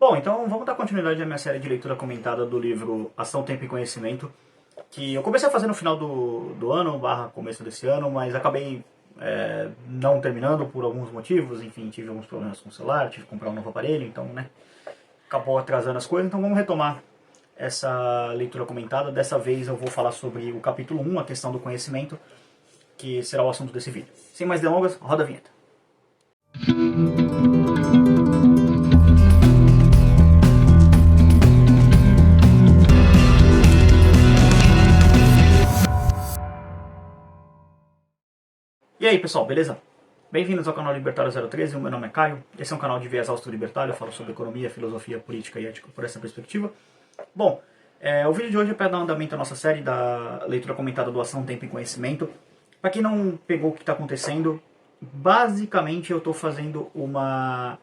Bom, então vamos dar continuidade à minha série de leitura comentada do livro Ação, Tempo e Conhecimento, que eu comecei a fazer no final do ano, barra começo desse ano, mas acabei não terminando por alguns motivos, enfim, tive alguns problemas com o celular, tive que comprar um novo aparelho, então, né, acabou atrasando as coisas, então vamos retomar essa leitura comentada. Dessa vez eu vou falar sobre o capítulo 1, a questão do conhecimento, que será o assunto desse vídeo. Sem mais delongas, roda a vinheta. E aí pessoal, beleza? Bem-vindos ao canal Libertário 013, o meu nome é Caio, esse é um canal de viés austro-libertário, eu falo sobre economia, filosofia, política e ética por essa perspectiva. Bom, o vídeo de hoje é para dar andamento à nossa série da leitura comentada do Ação, Tempo e Conhecimento. Para quem não pegou o que está acontecendo, basicamente eu estou fazendo uma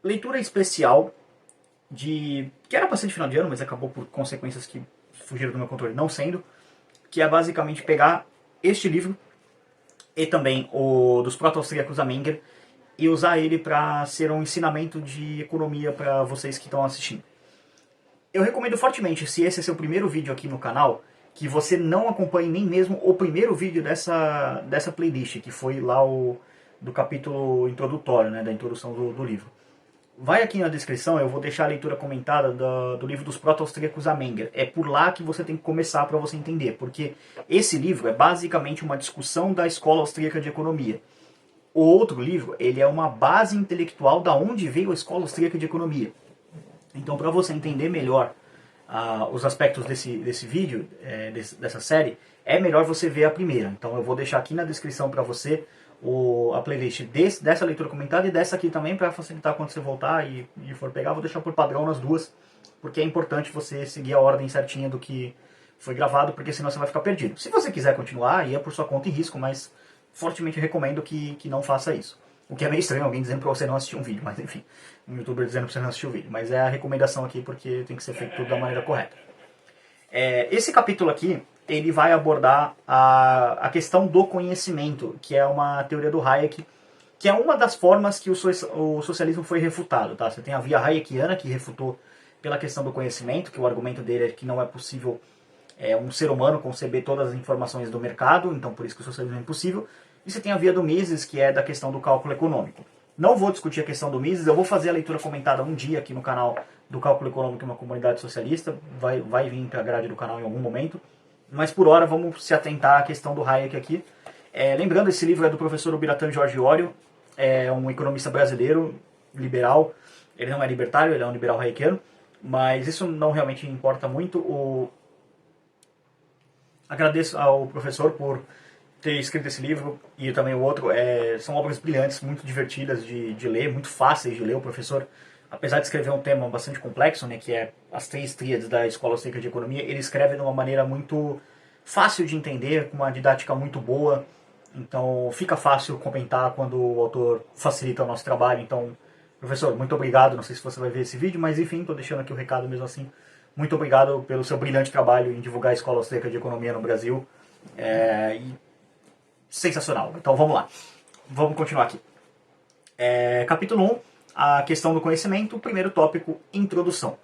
leitura especial que era para ser de final de ano, mas acabou por consequências que fugiram do meu controle não sendo, que é basicamente pegar este livro e também o dos proto-austríacos a Menger e usar ele para ser um ensinamento de economia para vocês que estão assistindo. Eu recomendo fortemente, se esse é seu primeiro vídeo aqui no canal, que você não acompanhe nem mesmo o primeiro vídeo dessa playlist, que foi lá do capítulo introdutório, né, da introdução do livro. Vai aqui na descrição, eu vou deixar a leitura comentada do livro dos proto-austríacos a Menger. É por lá que você tem que começar para você entender, porque esse livro é basicamente uma discussão da escola austríaca de economia. O outro livro, ele é uma base intelectual da onde veio a escola austríaca de economia. Então, para você entender melhor os aspectos desse vídeo, dessa série, é melhor você ver a primeira. Então, eu vou deixar aqui na descrição para você a playlist dessa leitura comentada e dessa aqui também, para facilitar quando você voltar e for pegar. Vou deixar por padrão nas duas, porque é importante você seguir a ordem certinha do que foi gravado, porque senão você vai ficar perdido. Se você quiser continuar, aí é por sua conta e risco, mas fortemente recomendo que não faça isso. O que é meio estranho, alguém dizendo pra você não assistir um vídeo, mas enfim, um youtuber dizendo pra você não assistir o vídeo. Mas é a recomendação aqui, porque tem que ser feito tudo da maneira correta. Esse capítulo aqui, ele vai abordar a questão do conhecimento, que é uma teoria do Hayek, que é uma das formas que o socialismo foi refutado. Tá? Você tem a via hayekiana, que refutou pela questão do conhecimento, que o argumento dele é que não é possível um ser humano conceber todas as informações do mercado, então por isso que o socialismo é impossível. E você tem a via do Mises, que é da questão do cálculo econômico. Não vou discutir a questão do Mises, eu vou fazer a leitura comentada um dia aqui no canal do Cálculo Econômico em uma Comunidade Socialista, vai vir para a grade do canal em algum momento, mas por hora vamos se atentar à questão do Hayek aqui. Lembrando, esse livro é do professor Ubiratan Jorge Orio, é um economista brasileiro, liberal, ele não é libertário, ele é um liberal hayekiano, mas isso não realmente importa muito. Agradeço ao professor por ter escrito esse livro e também o outro. São obras brilhantes, muito divertidas de ler, muito fáceis de ler. O professor, apesar de escrever um tema bastante complexo, né, que é as 3 tríades da Escola Austríaca de Economia, ele escreve de uma maneira muito fácil de entender, com uma didática muito boa. Então fica fácil comentar quando o autor facilita o nosso trabalho. Então, professor, muito obrigado. Não sei se você vai ver esse vídeo, mas enfim, estou deixando aqui o recado mesmo assim. Muito obrigado pelo seu brilhante trabalho em divulgar a Escola Austríaca de Economia no Brasil. Sensacional. Então vamos lá. Vamos continuar aqui. Capítulo 1, a questão do conhecimento, primeiro tópico, introdução.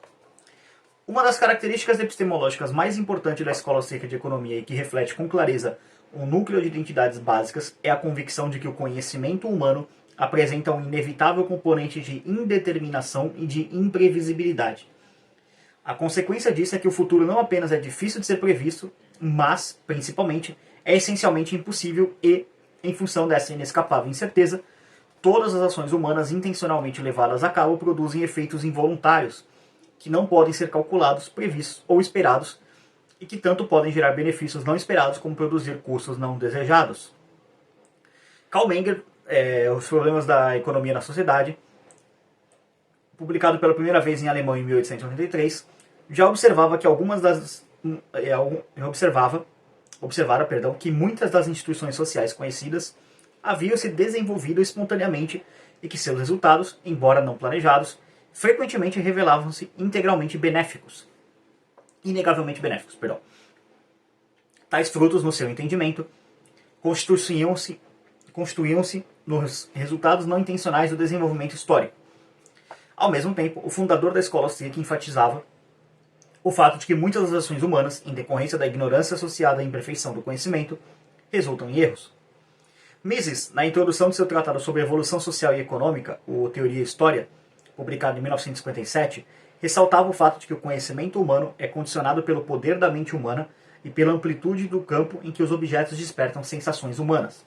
Uma das características epistemológicas mais importantes da Escola Austríaca de Economia e que reflete com clareza um núcleo de identidades básicas é a convicção de que o conhecimento humano apresenta um inevitável componente de indeterminação e de imprevisibilidade. A consequência disso é que o futuro não apenas é difícil de ser previsto, mas, principalmente, é essencialmente impossível e, em função dessa inescapável incerteza, todas as ações humanas intencionalmente levadas a cabo produzem efeitos involuntários, que não podem ser calculados, previstos ou esperados, e que tanto podem gerar benefícios não esperados como produzir custos não desejados. Karl Menger, Os Problemas da Economia na Sociedade, publicado pela primeira vez em alemão em 1883, já observava que que muitas das instituições sociais conhecidas haviam se desenvolvido espontaneamente e que seus resultados, embora não planejados, frequentemente revelavam-se integralmente benéficos. Inegavelmente benéficos, perdão. Tais frutos, no seu entendimento, constituíam-se nos resultados não intencionais do desenvolvimento histórico. Ao mesmo tempo, o fundador da escola austríaca enfatizava o fato de que muitas das ações humanas, em decorrência da ignorância associada à imperfeição do conhecimento, resultam em erros. Mises, na introdução de seu tratado sobre evolução social e econômica, o Teoria e História, publicado em 1957, ressaltava o fato de que o conhecimento humano é condicionado pelo poder da mente humana e pela amplitude do campo em que os objetos despertam sensações humanas.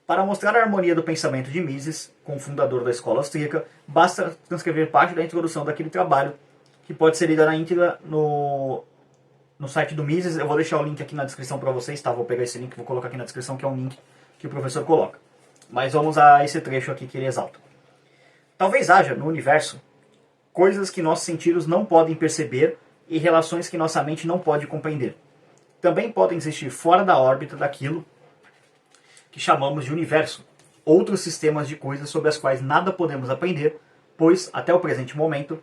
Para mostrar a harmonia do pensamento de Mises, com o fundador da escola austríaca, basta transcrever parte da introdução daquele trabalho, que pode ser lida na íntegra no site do Mises. Eu vou deixar o link aqui na descrição para vocês, tá? Vou pegar esse link e vou colocar aqui na descrição, que é um link que o professor coloca. Mas vamos a esse trecho aqui que ele exalta. Talvez haja, no universo, coisas que nossos sentidos não podem perceber e relações que nossa mente não pode compreender. Também podem existir fora da órbita daquilo que chamamos de universo, outros sistemas de coisas sobre as quais nada podemos aprender, pois, até o presente momento,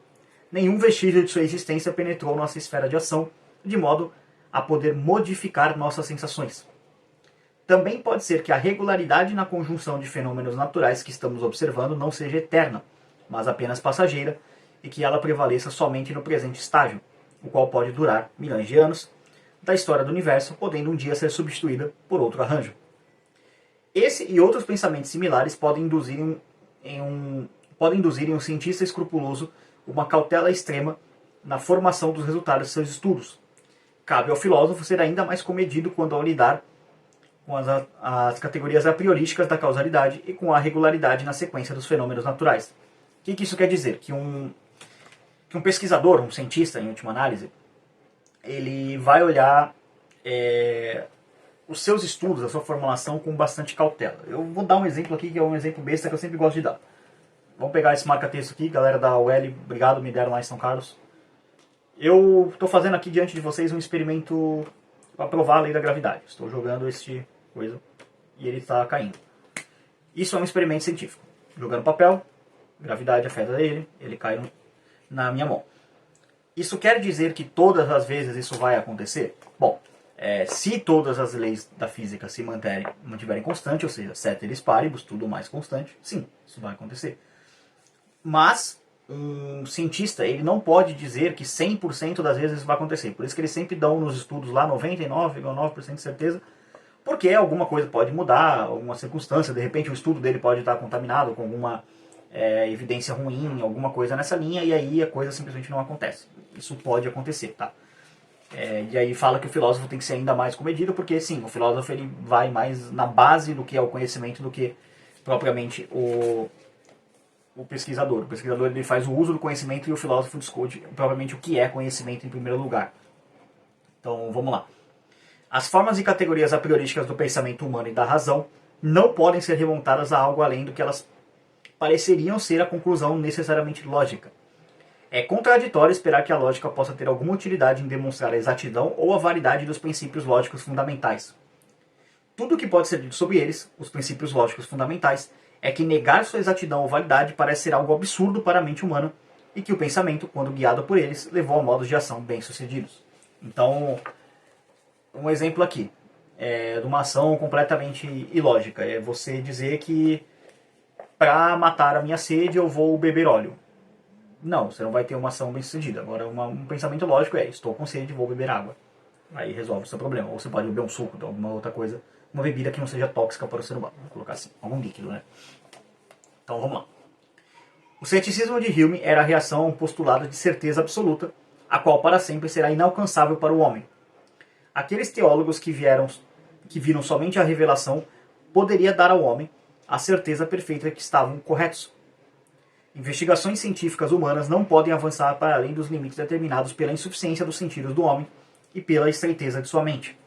nenhum vestígio de sua existência penetrou nossa esfera de ação, de modo a poder modificar nossas sensações. Também pode ser que a regularidade na conjunção de fenômenos naturais que estamos observando não seja eterna, mas apenas passageira, e que ela prevaleça somente no presente estágio, o qual pode durar milhões de anos, da história do universo, podendo um dia ser substituída por outro arranjo. Esse e outros pensamentos similares podem induzir em um cientista escrupuloso uma cautela extrema na formação dos resultados de seus estudos. Cabe ao filósofo ser ainda mais comedido quando ao lidar com as categorias a priorísticas da causalidade e com a regularidade na sequência dos fenômenos naturais. O que isso quer dizer? Que um pesquisador, um cientista, em última análise, ele vai olhar os seus estudos, a sua formulação com bastante cautela. Eu vou dar um exemplo aqui, que é um exemplo besta que eu sempre gosto de dar. Vamos pegar esse marca-texto aqui, galera da UL, obrigado, me deram lá em São Carlos. Eu estou fazendo aqui diante de vocês um experimento para provar a lei da gravidade. Estou jogando este coisa e ele está caindo. Isso é um experimento científico. Jogando papel, gravidade afeta ele cai na minha mão. Isso quer dizer que todas as vezes isso vai acontecer? Bom, se todas as leis da física se mantiverem constantes, ou seja, ceteris paribus, tudo mais constante, sim, isso vai acontecer. Mas um cientista, ele não pode dizer que 100% das vezes isso vai acontecer. Por isso que eles sempre dão nos estudos lá 99,9% de certeza, porque alguma coisa pode mudar, alguma circunstância, de repente o estudo dele pode estar contaminado com alguma evidência ruim, alguma coisa nessa linha, e aí a coisa simplesmente não acontece. Isso pode acontecer, tá? E aí fala que o filósofo tem que ser ainda mais comedido, porque sim, o filósofo ele vai mais na base do que é o conhecimento do que propriamente o pesquisador. O pesquisador ele faz o uso do conhecimento e o filósofo discute propriamente o que é conhecimento em primeiro lugar. Então vamos lá. As formas e categorias a priorísticas do pensamento humano e da razão não podem ser remontadas a algo além do que elas pareceriam ser a conclusão necessariamente lógica. É contraditório esperar que a lógica possa ter alguma utilidade em demonstrar a exatidão ou a validade dos princípios lógicos fundamentais. Tudo o que pode ser dito sobre eles, os princípios lógicos fundamentais, é que negar sua exatidão ou validade parece ser algo absurdo para a mente humana e que o pensamento, quando guiado por eles, levou a modos de ação bem-sucedidos. Então, um exemplo aqui de uma ação completamente ilógica. É você dizer que para matar a minha sede eu vou beber óleo. Não, você não vai ter uma ação bem-sucedida. Agora, um pensamento lógico estou com sede, vou beber água. Aí resolve o seu problema. Ou você pode beber um suco, então, alguma outra coisa, uma bebida que não seja tóxica para o ser humano. Vou colocar assim, algum líquido, né? Então, vamos lá. O ceticismo de Hume era a reação a um postulado de certeza absoluta, a qual para sempre será inalcançável para o homem. Aqueles teólogos que viram somente a revelação poderia dar ao homem a certeza perfeita de que estavam corretos. Investigações científicas humanas não podem avançar para além dos limites determinados pela insuficiência dos sentidos do homem e pela estreiteza de sua mente.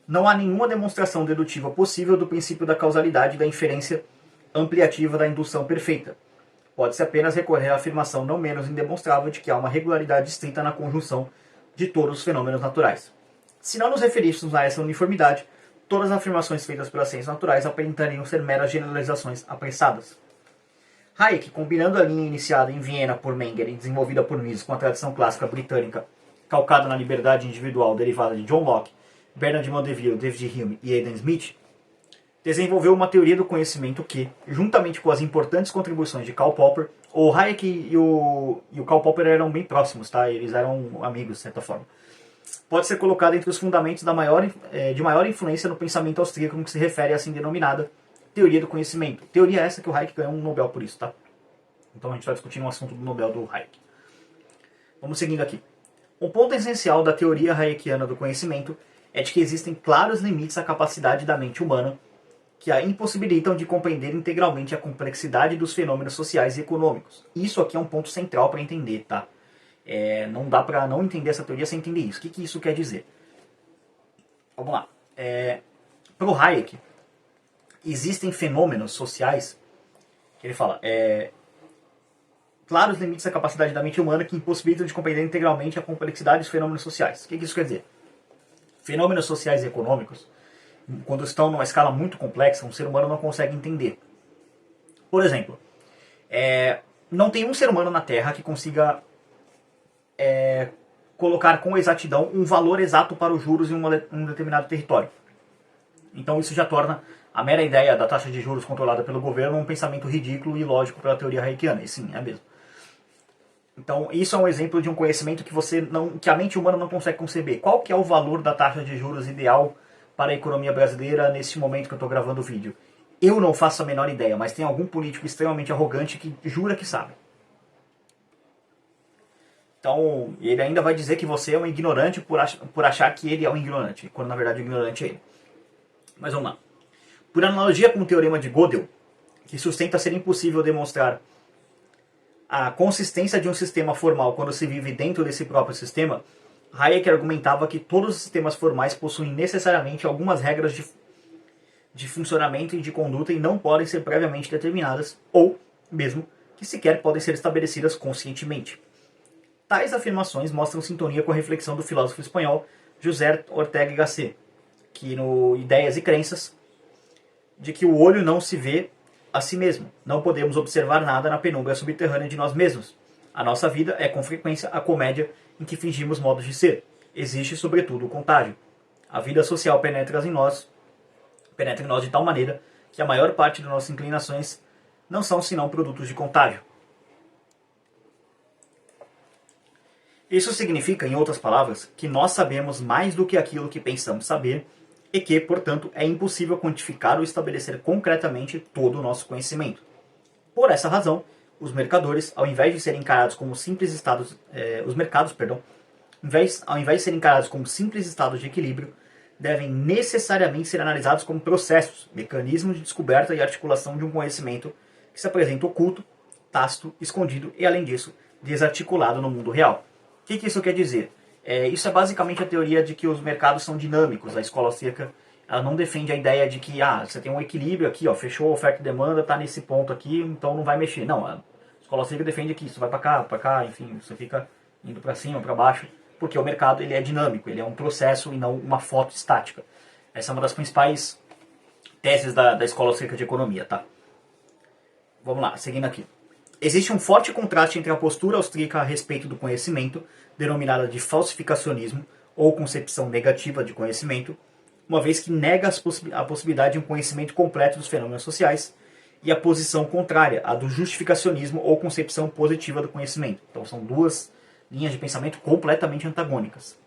Não há nenhuma demonstração dedutiva possível do princípio da causalidade e da inferência ampliativa da indução perfeita. Pode-se apenas recorrer à afirmação não menos indemonstrável de que há uma regularidade estrita na conjunção de todos os fenômenos naturais. Se não nos referíssemos a essa uniformidade, todas as afirmações feitas pelas ciências naturais aparentariam ser meras generalizações apressadas. Hayek, combinando a linha iniciada em Viena por Menger e desenvolvida por Mises com a tradição clássica britânica, calcada na liberdade individual derivada de John Locke, Bernard de Mondeville, David Hume e Adam Smith, desenvolveu uma teoria do conhecimento que, juntamente com as importantes contribuições de Karl Popper, o Hayek e o Karl Popper eram bem próximos, tá? Eles eram amigos, de certa forma. Pode ser colocado entre os fundamentos de maior influência no pensamento austríaco no que se refere à assim denominada teoria do conhecimento. Teoria essa que o Hayek ganhou um Nobel por isso, tá? Então a gente vai discutir um assunto do Nobel do Hayek. Vamos seguindo aqui. Um ponto essencial da teoria hayekiana do conhecimento é de que existem claros limites à capacidade da mente humana que a impossibilitam de compreender integralmente a complexidade dos fenômenos sociais e econômicos. Isso aqui é um ponto central para entender, tá? Não dá para não entender essa teoria sem entender isso. O que isso quer dizer? Vamos lá. Para o Hayek, existem fenômenos sociais que ele fala, claros limites à capacidade da mente humana que impossibilitam de compreender integralmente a complexidade dos fenômenos sociais. O que isso quer dizer? Fenômenos sociais e econômicos, quando estão numa escala muito complexa, um ser humano não consegue entender. Por exemplo, não tem um ser humano na Terra que consiga colocar com exatidão um valor exato para os juros em um determinado território. Então isso já torna a mera ideia da taxa de juros controlada pelo governo um pensamento ridículo e ilógico pela teoria hayekiana. E sim, é mesmo. Então isso é um exemplo de um conhecimento que a mente humana não consegue conceber. Qual que é o valor da taxa de juros ideal para a economia brasileira nesse momento que eu estou gravando o vídeo? Eu não faço a menor ideia, mas tem algum político extremamente arrogante que jura que sabe. Então, ele ainda vai dizer que você é um ignorante por achar que ele é um ignorante, quando na verdade o ignorante é ele. Mas vamos lá. Por analogia com o teorema de Gödel, que sustenta ser impossível demonstrar a consistência de um sistema formal quando se vive dentro desse próprio sistema, Hayek argumentava que todos os sistemas formais possuem necessariamente algumas regras de funcionamento e de conduta e não podem ser previamente determinadas, ou mesmo que sequer podem ser estabelecidas conscientemente. Tais afirmações mostram sintonia com a reflexão do filósofo espanhol José Ortega y Gasset, que no Ideias e Crenças, de que o olho não se vê a si mesmo. Não podemos observar nada na penumbra subterrânea de nós mesmos. A nossa vida é com frequência a comédia em que fingimos modos de ser. Existe, sobretudo, o contágio. A vida social penetra em nós de tal maneira que a maior parte das nossas inclinações não são senão produtos de contágio. Isso significa, em outras palavras, que nós sabemos mais do que aquilo que pensamos saber e que, portanto, é impossível quantificar ou estabelecer concretamente todo o nosso conhecimento. Por essa razão, os mercadores, ao invés de serem encarados como simples estados, ao invés de serem encarados como simples estados de equilíbrio, devem necessariamente ser analisados como processos, mecanismos de descoberta e articulação de um conhecimento que se apresenta oculto, tácito, escondido e, além disso, desarticulado no mundo real. O que isso quer dizer? Isso é basicamente a teoria de que os mercados são dinâmicos. A escola austríaca ela não defende a ideia de que você tem um equilíbrio aqui, fechou a oferta e demanda, está nesse ponto aqui, então não vai mexer. Não, a escola austríaca defende que isso vai para cá, enfim, você fica indo para cima, para baixo, porque o mercado ele é dinâmico, ele é um processo e não uma foto estática. Essa é uma das principais teses da escola austríaca de economia, tá? Vamos lá, seguindo aqui. Existe um forte contraste entre a postura austríaca a respeito do conhecimento, denominada de falsificacionismo, ou concepção negativa de conhecimento, uma vez que nega a possibilidade de um conhecimento completo dos fenômenos sociais, e a posição contrária, a do justificacionismo, ou concepção positiva do conhecimento. Então são duas linhas de pensamento completamente antagônicas.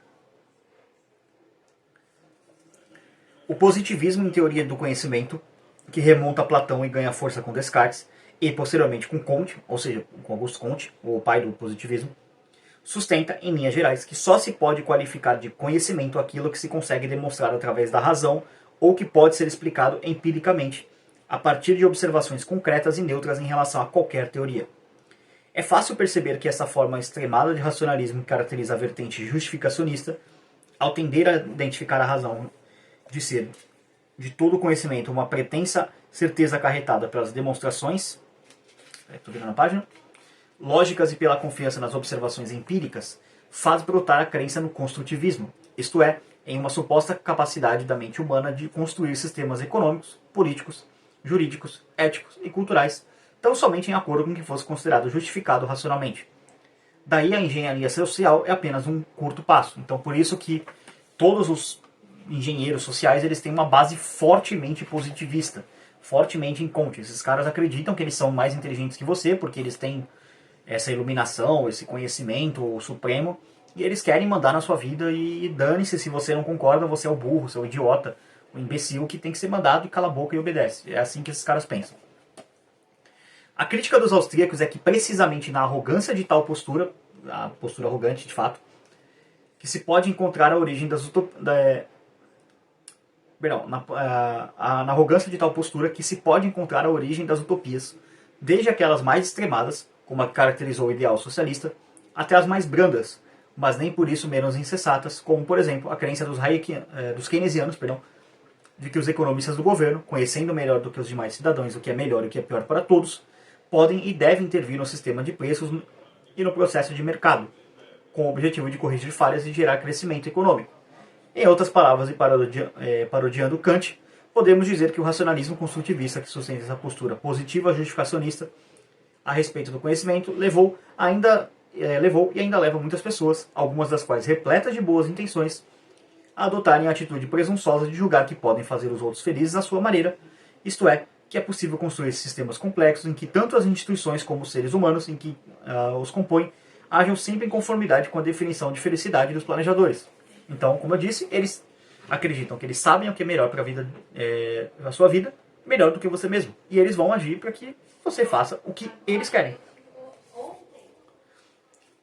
O positivismo em teoria do conhecimento, que remonta a Platão e ganha força com Descartes, e posteriormente com Comte, ou seja, com Auguste Comte, o pai do positivismo, sustenta, em linhas gerais, que só se pode qualificar de conhecimento aquilo que se consegue demonstrar através da razão ou que pode ser explicado empiricamente, a partir de observações concretas e neutras em relação a qualquer teoria. É fácil perceber que essa forma extremada de racionalismo que caracteriza a vertente justificacionista, ao tender a identificar a razão de ser de todo o conhecimento uma pretensa certeza acarretada pelas demonstrações, estou vendo na página, lógicas e pela confiança nas observações empíricas, faz brotar a crença no construtivismo, isto é, em uma suposta capacidade da mente humana de construir sistemas econômicos, políticos, jurídicos, éticos e culturais, tão somente em acordo com o que fosse considerado justificado racionalmente. Daí a engenharia social é apenas um curto passo. Então por isso que todos os engenheiros sociais, eles têm uma base fortemente positivista, fortemente em Comte. Esses caras acreditam que eles são mais inteligentes que você, porque eles têm essa iluminação, esse conhecimento supremo, e eles querem mandar na sua vida e dane-se se você não concorda, você é o burro, você é o idiota, o imbecil que tem que ser mandado e cala a boca e obedece. É assim que esses caras pensam. A crítica dos austríacos é que precisamente na arrogância de tal postura, a postura arrogante de fato, que se pode encontrar a origem das na arrogância de tal postura que se pode encontrar a origem das utopias, desde aquelas mais extremadas, como a que caracterizou o ideal socialista, até as mais brandas, mas nem por isso menos insensatas, como, por exemplo, a crença dos keynesianos, de que os economistas do governo, conhecendo melhor do que os demais cidadãos o que é melhor e o que é pior para todos, podem e devem intervir no sistema de preços e no processo de mercado, com o objetivo de corrigir falhas e gerar crescimento econômico. Em outras palavras, e parodiando Kant, podemos dizer que o racionalismo construtivista que sustenta essa postura positiva justificacionista a respeito do conhecimento levou e ainda leva muitas pessoas, algumas das quais repletas de boas intenções, a adotarem a atitude presunçosa de julgar que podem fazer os outros felizes à sua maneira, isto é, que é possível construir sistemas complexos em que tanto as instituições como os seres humanos em que os compõem ajam sempre em conformidade com a definição de felicidade dos planejadores. Então, como eu disse, eles acreditam que eles sabem o que é melhor para a sua vida, melhor do que você mesmo. E eles vão agir para que você faça o que eles querem.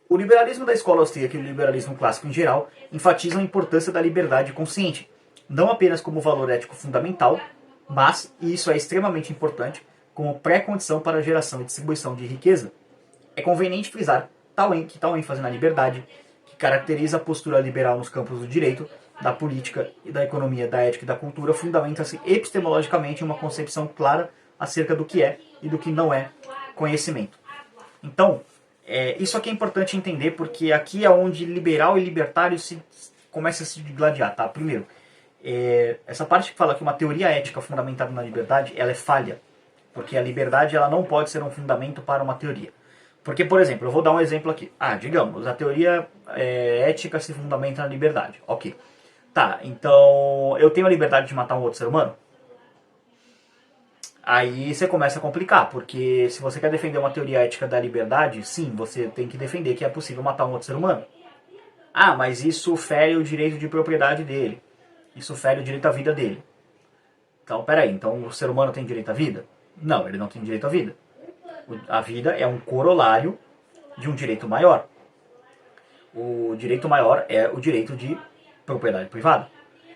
O liberalismo da escola austríaca e o liberalismo clássico em geral enfatizam a importância da liberdade consciente, não apenas como valor ético fundamental, mas, e isso é extremamente importante, como pré-condição para a geração e distribuição de riqueza. É conveniente frisar que tal ênfase na liberdade, que caracteriza a postura liberal nos campos do direito, da política e da economia, da ética e da cultura, fundamenta-se epistemologicamente em uma concepção clara acerca do que é e do que não é conhecimento. Então, isso aqui é importante entender, porque aqui é onde liberal e libertário começa a se gladiar, tá? Primeiro, essa parte que fala que uma teoria ética fundamentada na liberdade, ela é falha, porque a liberdade ela não pode ser um fundamento para uma teoria. Porque, por exemplo, eu vou dar um exemplo aqui. Digamos, a teoria ética se fundamenta na liberdade. Ok. Tá, então eu tenho a liberdade de matar um outro ser humano? Aí você começa a complicar, porque se você quer defender uma teoria ética da liberdade, sim, você tem que defender que é possível matar um outro ser humano. Mas isso fere o direito de propriedade dele. Isso fere o direito à vida dele. Então, peraí, então o ser humano tem direito à vida? Não, ele não tem direito à vida. A vida é um corolário de um direito maior. O direito maior é o direito de propriedade privada.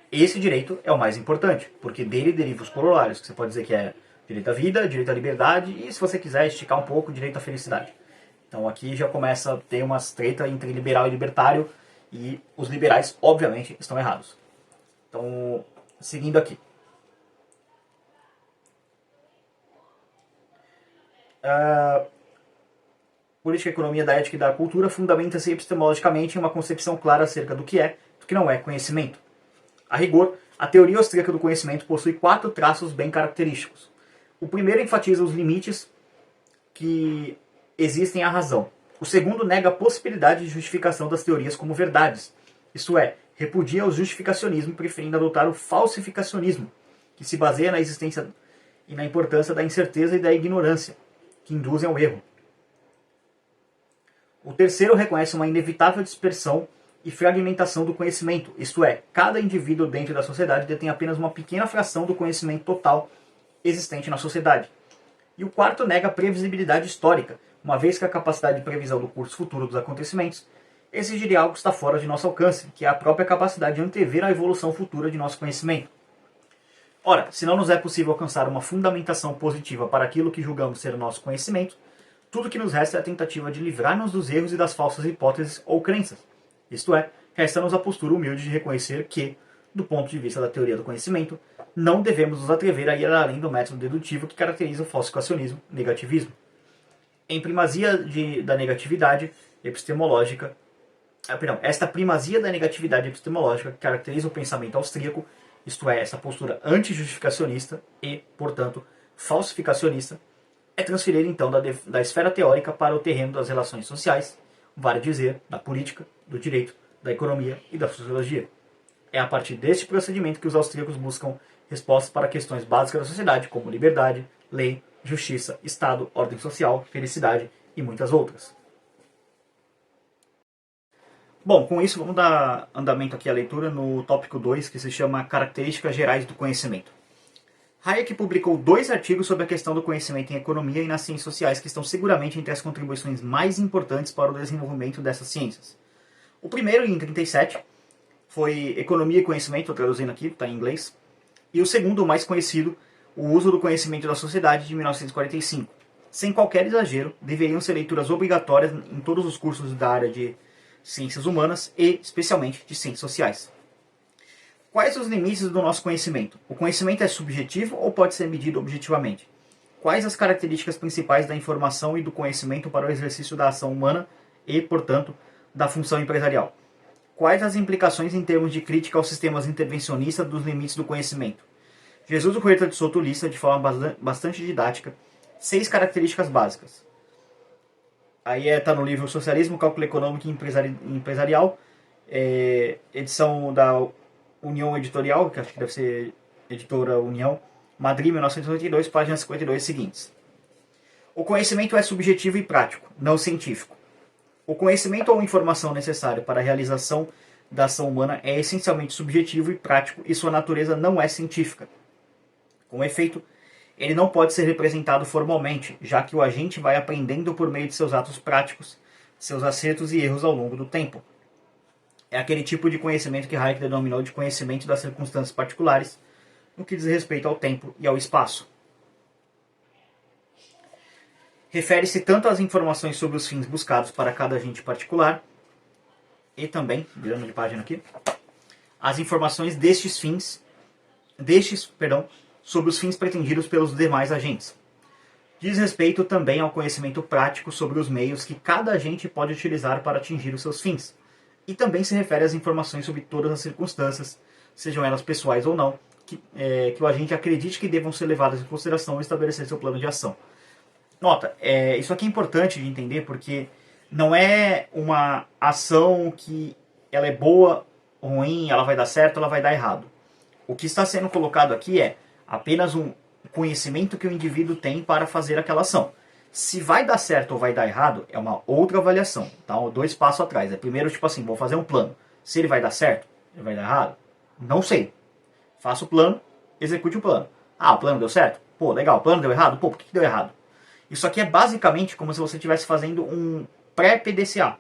Esse direito é o mais importante, porque dele deriva os corolários, que você pode dizer que é direito à vida, direito à liberdade e, se você quiser esticar um pouco, direito à felicidade. Então aqui já começa a ter umas treta entre liberal e libertário, e os liberais, obviamente, estão errados. Então, seguindo aqui. Política, economia, da ética e da cultura fundamenta-se epistemologicamente em uma concepção clara acerca do que é, do que não é conhecimento. A rigor, a teoria austríaca do conhecimento possui 4 traços bem característicos. O primeiro enfatiza os limites que existem à razão. O segundo nega a possibilidade de justificação das teorias como verdades. Isto é, repudia o justificacionismo, preferindo adotar o falsificacionismo, que se baseia na existência e na importância da incerteza e da ignorância, que induzem ao erro. O terceiro reconhece uma inevitável dispersão e fragmentação do conhecimento, isto é, cada indivíduo dentro da sociedade detém apenas uma pequena fração do conhecimento total existente na sociedade. E o quarto nega a previsibilidade histórica, uma vez que a capacidade de previsão do curso futuro dos acontecimentos exigiria algo que está fora de nosso alcance, que é a própria capacidade de antever a evolução futura de nosso conhecimento. Ora, se não nos é possível alcançar uma fundamentação positiva para aquilo que julgamos ser o nosso conhecimento, tudo que nos resta é a tentativa de livrar-nos dos erros e das falsas hipóteses ou crenças. Isto é, resta-nos a postura humilde de reconhecer que, do ponto de vista da teoria do conhecimento, não devemos nos atrever a ir além do método dedutivo que caracteriza o falsificacionismo, negativismo. Em primazia da negatividade epistemológica, esta primazia da negatividade epistemológica que caracteriza o pensamento austríaco, isto é, essa postura anti-justificacionista e, portanto, falsificacionista, é transferir então da esfera teórica para o terreno das relações sociais, vale dizer, da política, do direito, da economia e da sociologia. É a partir deste procedimento que os austríacos buscam respostas para questões básicas da sociedade, como liberdade, lei, justiça, Estado, ordem social, felicidade e muitas outras. Bom, com isso vamos dar andamento aqui à leitura no tópico 2, que se chama Características Gerais do Conhecimento. Hayek publicou 2 artigos sobre a questão do conhecimento em economia e nas ciências sociais, que estão seguramente entre as contribuições mais importantes para o desenvolvimento dessas ciências. O primeiro, em 1937, foi Economia e Conhecimento, estou traduzindo aqui, está em inglês. E o segundo, o mais conhecido, O Uso do Conhecimento da Sociedade, de 1945. Sem qualquer exagero, deveriam ser leituras obrigatórias em todos os cursos da área de ciências humanas e, especialmente, de ciências sociais. Quais os limites do nosso conhecimento? O conhecimento é subjetivo ou pode ser medido objetivamente? Quais as características principais da informação e do conhecimento para o exercício da ação humana e, portanto, da função empresarial? Quais as implicações em termos de crítica aos sistemas intervencionistas dos limites do conhecimento? Jesus Huerta de Soto lista, de forma bastante didática, 6 características básicas. Aí está no livro Socialismo, Cálculo Econômico e Empresarial, edição da União Editorial, que acho que deve ser editora União, Madrid, 1992, páginas 52 seguintes. O conhecimento é subjetivo e prático, não científico. O conhecimento ou informação necessário para a realização da ação humana é essencialmente subjetivo e prático e sua natureza não é científica. Com efeito, ele não pode ser representado formalmente, já que o agente vai aprendendo por meio de seus atos práticos, seus acertos e erros ao longo do tempo. É aquele tipo de conhecimento que Hayek denominou de conhecimento das circunstâncias particulares, no que diz respeito ao tempo e ao espaço. Refere-se tanto às informações sobre os fins buscados para cada agente particular, e também, virando de página aqui, as informações sobre os fins pretendidos pelos demais agentes. Diz respeito também ao conhecimento prático sobre os meios que cada agente pode utilizar para atingir os seus fins. E também se refere às informações sobre todas as circunstâncias, sejam elas pessoais ou não, que o agente acredite que devam ser levadas em consideração ao estabelecer seu plano de ação. Nota, isso aqui é importante de entender porque não é uma ação que ela é boa, ruim, ela vai dar certo, ela vai dar errado. O que está sendo colocado aqui é apenas um conhecimento que o indivíduo tem para fazer aquela ação. Se vai dar certo ou vai dar errado, é uma outra avaliação. Então, 2 passos atrás. Primeiro, tipo assim, vou fazer um plano. Se ele vai dar certo, ele vai dar errado? Não sei. Faça o plano, execute o plano. Ah, o plano deu certo? Pô, legal. O plano deu errado? Pô, por que deu errado? Isso aqui é basicamente como se você estivesse fazendo um pré-PDCA.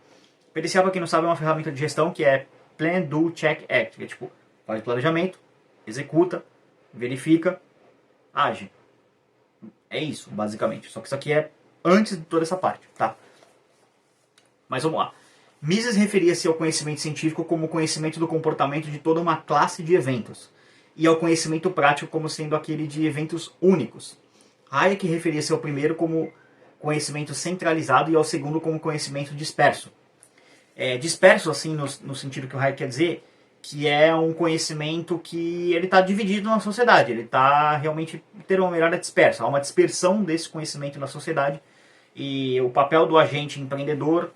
PDCA, para quem não sabe, é uma ferramenta de gestão que é Plan, Do, Check, Act. Que é tipo, faz planejamento, executa, verifica, age. É isso, basicamente. Só que isso aqui é antes de toda essa parte, tá? Mas vamos lá. Mises referia-se ao conhecimento científico como conhecimento do comportamento de toda uma classe de eventos, e ao conhecimento prático como sendo aquele de eventos únicos. Hayek referia-se ao primeiro como conhecimento centralizado e ao segundo como conhecimento disperso. Disperso, assim, no sentido que o Hayek quer dizer, que é um conhecimento que ele está dividido na sociedade, ele está realmente, termo melhor, é disperso. Há uma dispersão desse conhecimento na sociedade e o papel do agente empreendedor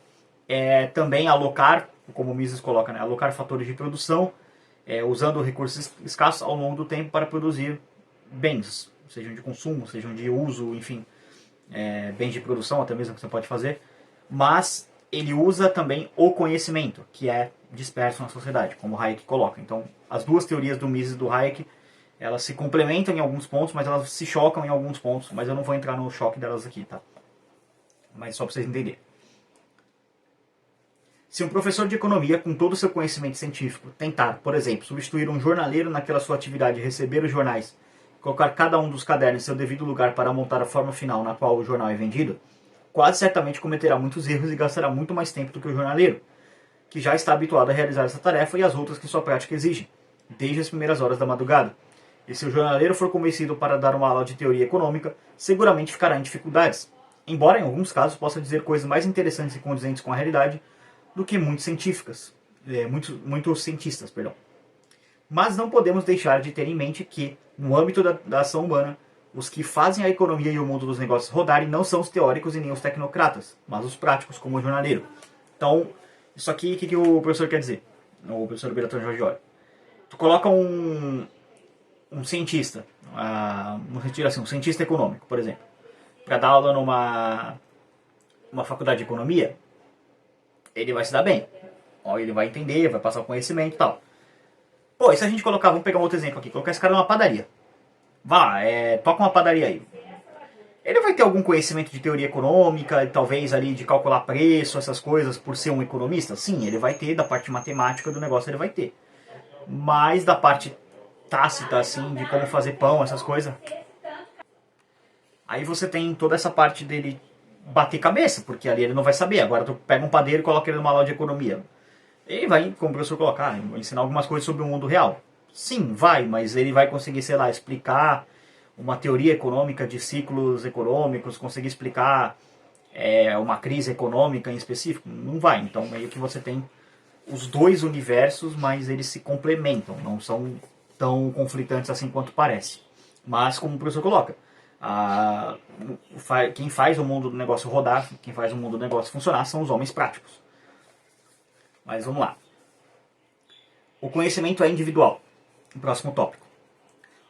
é também alocar, como o Mises coloca, né, alocar fatores de produção, usando recursos escassos ao longo do tempo para produzir bens, sejam de consumo, sejam de uso, enfim, bens de produção até mesmo que você pode fazer, mas ele usa também o conhecimento, que é disperso na sociedade, como o Hayek coloca. Então, as duas teorias do Mises e do Hayek, elas se complementam em alguns pontos, mas elas se chocam em alguns pontos, mas eu não vou entrar no choque delas aqui, tá? Mas só para vocês entenderem. Se um professor de economia, com todo o seu conhecimento científico, tentar, por exemplo, substituir um jornaleiro naquela sua atividade de receber os jornais, colocar cada um dos cadernos em seu devido lugar para montar a forma final na qual o jornal é vendido, quase certamente cometerá muitos erros e gastará muito mais tempo do que o jornaleiro, que já está habituado a realizar essa tarefa e as outras que sua prática exige, desde as primeiras horas da madrugada. E se o jornaleiro for convencido para dar uma aula de teoria econômica, seguramente ficará em dificuldades, embora em alguns casos possa dizer coisas mais interessantes e condizentes com a realidade do que muitos cientistas. Mas não podemos deixar de ter em mente que, no âmbito da ação humana, os que fazem a economia e o mundo dos negócios rodarem não são os teóricos e nem os tecnocratas, mas os práticos, como o jornaleiro. Então, isso aqui, o que o professor quer dizer? O professor Bertrand Georgioli. Tu coloca um cientista, vamos retirar assim, um cientista econômico, por exemplo, para dar aula numa faculdade de economia, ele vai se dar bem. Ó, ele vai entender, vai passar o conhecimento e tal. Pô, e se a gente colocar, vamos pegar um outro exemplo aqui, colocar esse cara numa padaria. Vá, toca uma padaria aí. Ele vai ter algum conhecimento de teoria econômica, talvez ali de calcular preço, essas coisas, por ser um economista? Sim, ele vai ter, da parte matemática do negócio ele vai ter. Mas da parte tácita, assim, de como fazer pão, essas coisas, aí você tem toda essa parte dele bater cabeça, porque ali ele não vai saber. Agora tu pega um padeiro e coloca ele numa aula de economia. Ele vai, como o professor colocar, ensinar algumas coisas sobre o mundo real. Sim, vai, mas ele vai conseguir, sei lá, explicar uma teoria econômica de ciclos econômicos, conseguir explicar uma crise econômica em específico? Não vai. Então meio que você tem os dois universos, mas eles se complementam, não são tão conflitantes assim quanto parece. Mas, como o professor coloca, quem faz o mundo do negócio rodar, quem faz o mundo do negócio funcionar são os homens práticos. Mas vamos lá. O conhecimento é individual. O próximo tópico.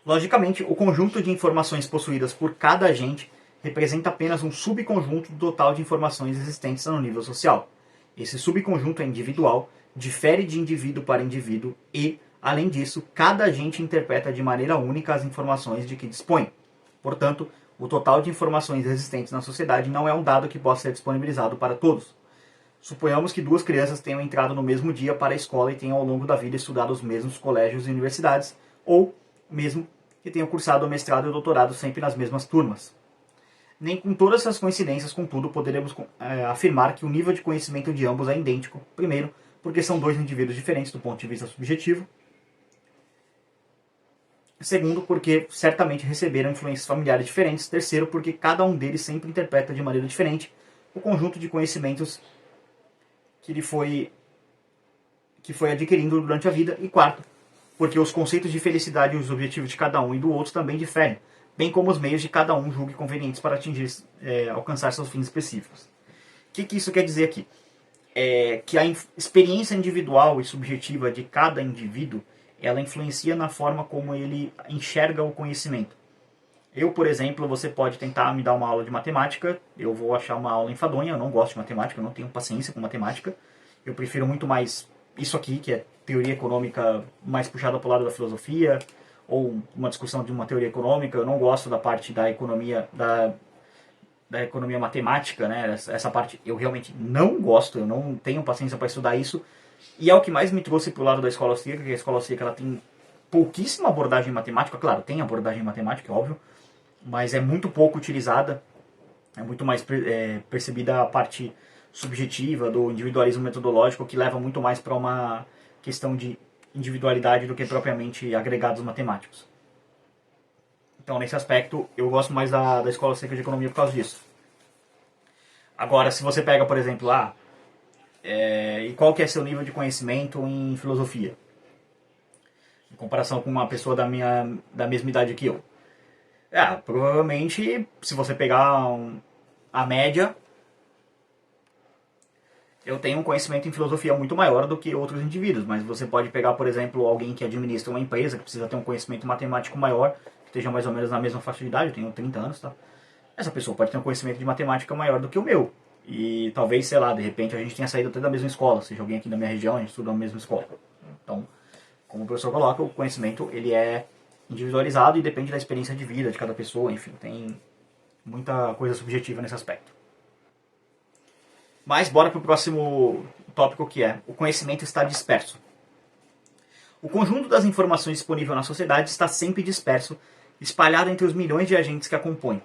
Logicamente, o conjunto de informações possuídas por cada agente representa apenas um subconjunto do total de informações existentes no nível social. Esse subconjunto é individual, difere de indivíduo para indivíduo e, além disso, cada agente interpreta de maneira única as informações de que dispõe. Portanto, o total de informações existentes na sociedade não é um dado que possa ser disponibilizado para todos. Suponhamos que duas crianças tenham entrado no mesmo dia para a escola e tenham ao longo da vida estudado os mesmos colégios e universidades, ou mesmo que tenham cursado o mestrado e o doutorado sempre nas mesmas turmas. Nem com todas essas coincidências, contudo, poderemos afirmar que o nível de conhecimento de ambos é idêntico. Primeiro, porque são dois indivíduos diferentes do ponto de vista subjetivo. Segundo, porque certamente receberam influências familiares diferentes. Terceiro, porque cada um deles sempre interpreta de maneira diferente o conjunto de conhecimentos que foi adquirindo durante a vida. E quarto, porque os conceitos de felicidade e os objetivos de cada um e do outro também diferem, bem como os meios de cada um julgue convenientes para alcançar seus fins específicos. O que isso quer dizer aqui? Que a experiência individual e subjetiva de cada indivíduo, ela influencia na forma como ele enxerga o conhecimento. Eu, por exemplo, você pode tentar me dar uma aula de matemática, eu vou achar uma aula enfadonha, eu não gosto de matemática, eu não tenho paciência com matemática, eu prefiro muito mais isso aqui, que é teoria econômica mais puxada para o lado da filosofia, ou uma discussão de uma teoria econômica. Eu não gosto da parte da economia, da economia matemática, né? Essa parte eu realmente não gosto, eu não tenho paciência para estudar isso, e é o que mais me trouxe para o lado da escola austríaca, que a escola austríaca ela tem pouquíssima abordagem matemática. Claro, tem abordagem matemática, é óbvio, mas é muito pouco utilizada, é muito mais percebida a parte subjetiva do individualismo metodológico, que leva muito mais para uma questão de individualidade do que propriamente agregados matemáticos. Então, nesse aspecto, eu gosto mais da escola austríaca de economia por causa disso. Agora, se você pega, por exemplo, e qual que é seu nível de conhecimento em filosofia? Em comparação com uma pessoa da mesma idade que eu. Provavelmente, se você pegar a média, eu tenho um conhecimento em filosofia muito maior do que outros indivíduos, mas você pode pegar, por exemplo, alguém que administra uma empresa, que precisa ter um conhecimento matemático maior, que esteja mais ou menos na mesma faixa de idade, eu tenho 30 anos, tá? Essa pessoa pode ter um conhecimento de matemática maior do que o meu. E talvez, sei lá, de repente a gente tenha saído até da mesma escola, seja alguém aqui da minha região, a gente estuda na mesma escola. Então, como o professor coloca, o conhecimento ele é individualizado e depende da experiência de vida de cada pessoa, enfim, tem muita coisa subjetiva nesse aspecto. Mas bora para o próximo tópico, que é: o conhecimento está disperso. O conjunto das informações disponível na sociedade está sempre disperso, espalhado entre os milhões de agentes que a compõem.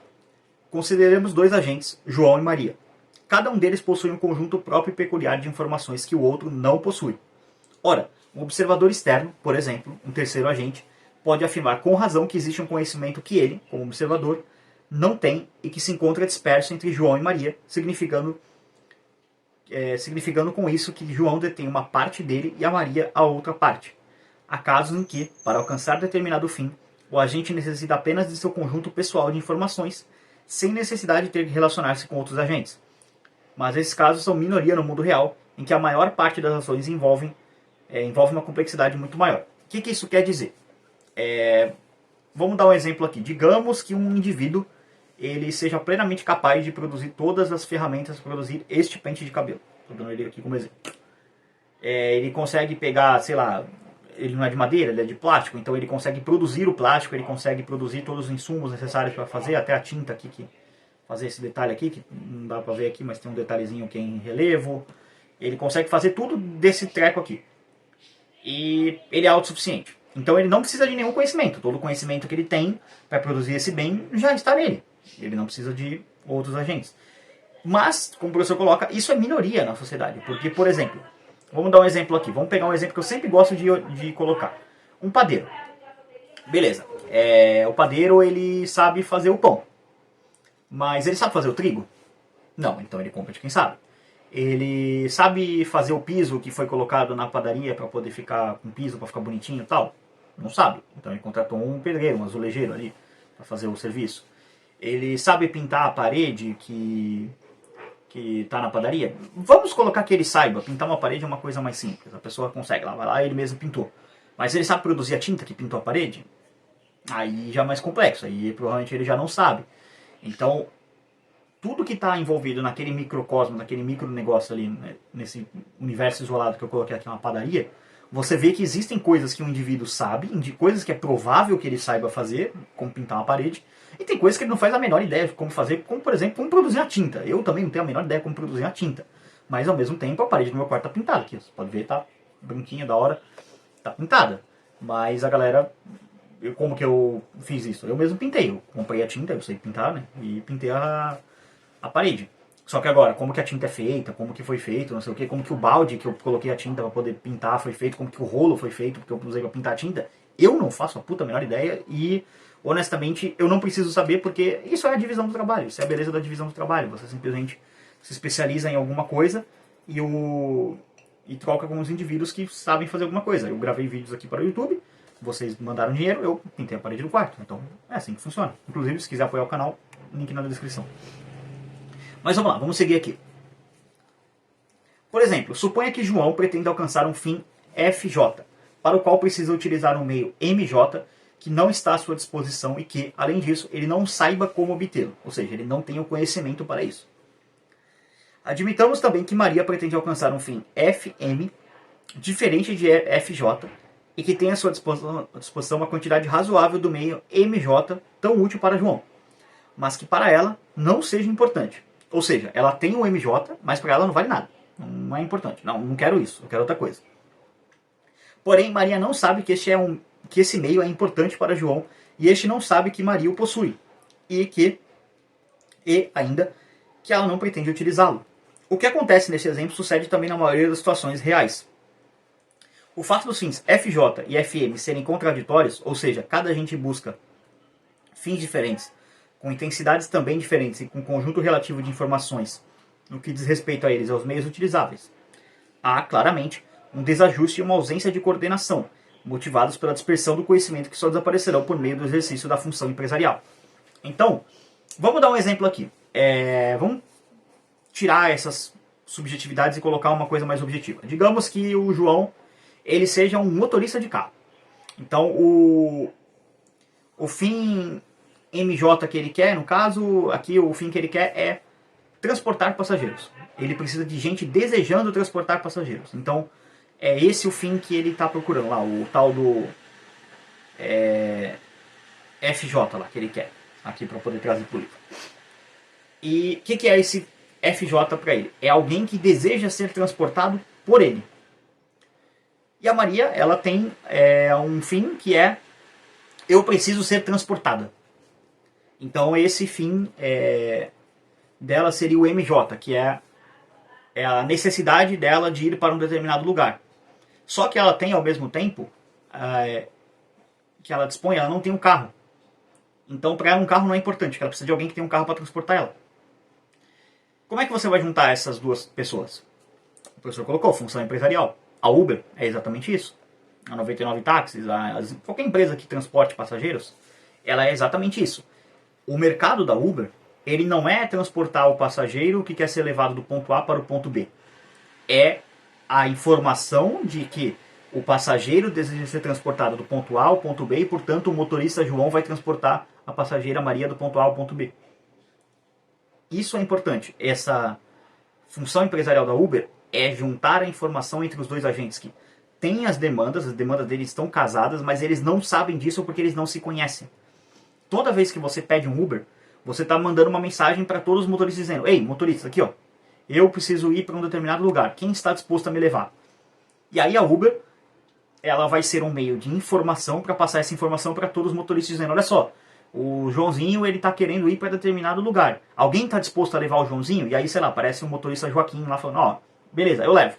Consideremos dois agentes, João e Maria. Cada um deles possui um conjunto próprio e peculiar de informações que o outro não possui. Ora, um observador externo, por exemplo, um terceiro agente, pode afirmar com razão que existe um conhecimento que ele, como observador, não tem e que se encontra disperso entre João e Maria, significando com isso que João detém uma parte dele e a Maria a outra parte. Há casos em que, para alcançar determinado fim, o agente necessita apenas de seu conjunto pessoal de informações, sem necessidade de ter que relacionar-se com outros agentes. Mas esses casos são minoria no mundo real, em que a maior parte das ações envolve uma complexidade muito maior. O que isso quer dizer? Vamos dar um exemplo aqui. Digamos que um indivíduo ele seja plenamente capaz de produzir todas as ferramentas para produzir este pente de cabelo. Estou dando ele aqui como exemplo. Ele consegue pegar, sei lá, ele não é de madeira, ele é de plástico, então ele consegue produzir o plástico, ele consegue produzir todos os insumos necessários para fazer, até a tinta aqui, fazer esse detalhe aqui, que não dá para ver aqui, mas tem um detalhezinho que é em relevo. Ele consegue fazer tudo desse treco aqui. E ele é autossuficiente. Então ele não precisa de nenhum conhecimento. Todo o conhecimento que ele tem para produzir esse bem já está nele. Ele não precisa de outros agentes. Mas, como o professor coloca, isso é minoria na sociedade. Porque, por exemplo, vamos dar um exemplo aqui. Vamos pegar um exemplo que eu sempre gosto de colocar. Um padeiro. Beleza. O padeiro, ele sabe fazer o pão. Mas ele sabe fazer o trigo? Não, então ele compra de quem sabe. Ele sabe fazer o piso que foi colocado na padaria para poder ficar com piso, para ficar bonitinho e tal? Não sabe. Então ele contratou um pedreiro, um azulejeiro ali, para fazer o serviço. Ele sabe pintar a parede que está na padaria? Vamos colocar que ele saiba. Pintar uma parede é uma coisa mais simples. A pessoa consegue, lá vai lá e ele mesmo pintou. Mas ele sabe produzir a tinta que pintou a parede? Aí já é mais complexo. Aí provavelmente ele já não sabe. Então, tudo que está envolvido naquele microcosmo, naquele micro negócio ali, né, nesse universo isolado que eu coloquei aqui, uma padaria, você vê que existem coisas que um indivíduo sabe, coisas que é provável que ele saiba fazer, como pintar uma parede, e tem coisas que ele não faz a menor ideia de como fazer, como por exemplo, como produzir a tinta. Eu também não tenho a menor ideia de como produzir a tinta, mas ao mesmo tempo a parede do meu quarto está pintada aqui, você pode ver, tá branquinha, da hora, tá pintada. Mas a galera, como que eu fiz isso? Eu mesmo pintei, eu comprei a tinta, eu sei pintar, né, e pintei a parede. Só que agora, como que a tinta é feita, como que foi feito, não sei o que, como que o balde que eu coloquei a tinta para poder pintar foi feito, como que o rolo foi feito, porque eu usei para pintar a tinta, eu não faço a puta menor ideia e, honestamente, eu não preciso saber porque isso é a divisão do trabalho, isso é a beleza da divisão do trabalho. Você simplesmente se especializa em alguma coisa e troca com os indivíduos que sabem fazer alguma coisa. Eu gravei vídeos aqui para o YouTube, vocês mandaram dinheiro, eu pintei a parede do quarto. Então, é assim que funciona. Inclusive, se quiser apoiar o canal, link na descrição. Mas vamos lá, vamos seguir aqui. Por exemplo, suponha que João pretenda alcançar um fim FJ, para o qual precisa utilizar um meio MJ que não está à sua disposição e que, além disso, ele não saiba como obtê-lo, ou seja, ele não tem o conhecimento para isso. Admitamos também que Maria pretende alcançar um fim FM, diferente de FJ, e que tem à sua disposição uma quantidade razoável do meio MJ tão útil para João, mas que para ela não seja importante. Ou seja, ela tem o MJ, mas para ela não vale nada. Não é importante. Não quero isso, eu quero outra coisa. Porém, Maria não sabe que esse meio é importante para João e este não sabe que Maria o possui. E ainda que ela não pretende utilizá-lo. O que acontece nesse exemplo sucede também na maioria das situações reais. O fato dos fins FJ e FM serem contraditórios, ou seja, cada agente busca fins diferentes, com intensidades também diferentes e com conjunto relativo de informações no que diz respeito a eles aos meios utilizáveis, há, claramente, um desajuste e uma ausência de coordenação, motivados pela dispersão do conhecimento que só desaparecerão por meio do exercício da função empresarial. Então, vamos dar um exemplo aqui. Vamos tirar essas subjetividades e colocar uma coisa mais objetiva. Digamos que o João ele seja um motorista de carro. Então, o fim MJ que ele quer, no caso, aqui o fim que ele quer é transportar passageiros. Ele precisa de gente desejando transportar passageiros. Então, é esse o fim que ele está procurando lá, o tal do FJ lá, que ele quer, aqui para poder trazer para o livro. E o que é esse FJ para ele? É alguém que deseja ser transportado por ele. E a Maria, ela tem um fim que é eu preciso ser transportada. Então esse fim dela seria o MJ, que é a necessidade dela de ir para um determinado lugar. Só que ela tem, ao mesmo tempo, que ela dispõe, ela não tem um carro. Então para ela um carro não é importante, porque ela precisa de alguém que tenha um carro para transportar ela. Como é que você vai juntar essas duas pessoas? O professor colocou, função empresarial. A Uber é exatamente isso. A 99 Táxis, qualquer empresa que transporte passageiros, ela é exatamente isso. O mercado da Uber, ele não é transportar o passageiro que quer ser levado do ponto A para o ponto B. É a informação de que o passageiro deseja ser transportado do ponto A ao ponto B e, portanto, o motorista João vai transportar a passageira Maria do ponto A ao ponto B. Isso é importante. Essa função empresarial da Uber é juntar a informação entre os dois agentes que têm as demandas deles estão casadas, mas eles não sabem disso porque eles não se conhecem. Toda vez que você pede um Uber, você está mandando uma mensagem para todos os motoristas dizendo: ei, motorista, aqui ó, eu preciso ir para um determinado lugar, quem está disposto a me levar? E aí a Uber, ela vai ser um meio de informação para passar essa informação para todos os motoristas dizendo: olha só, o Joãozinho ele está querendo ir para determinado lugar, alguém está disposto a levar o Joãozinho? E aí, sei lá, aparece o motorista Joaquim lá falando: ó, beleza, eu levo.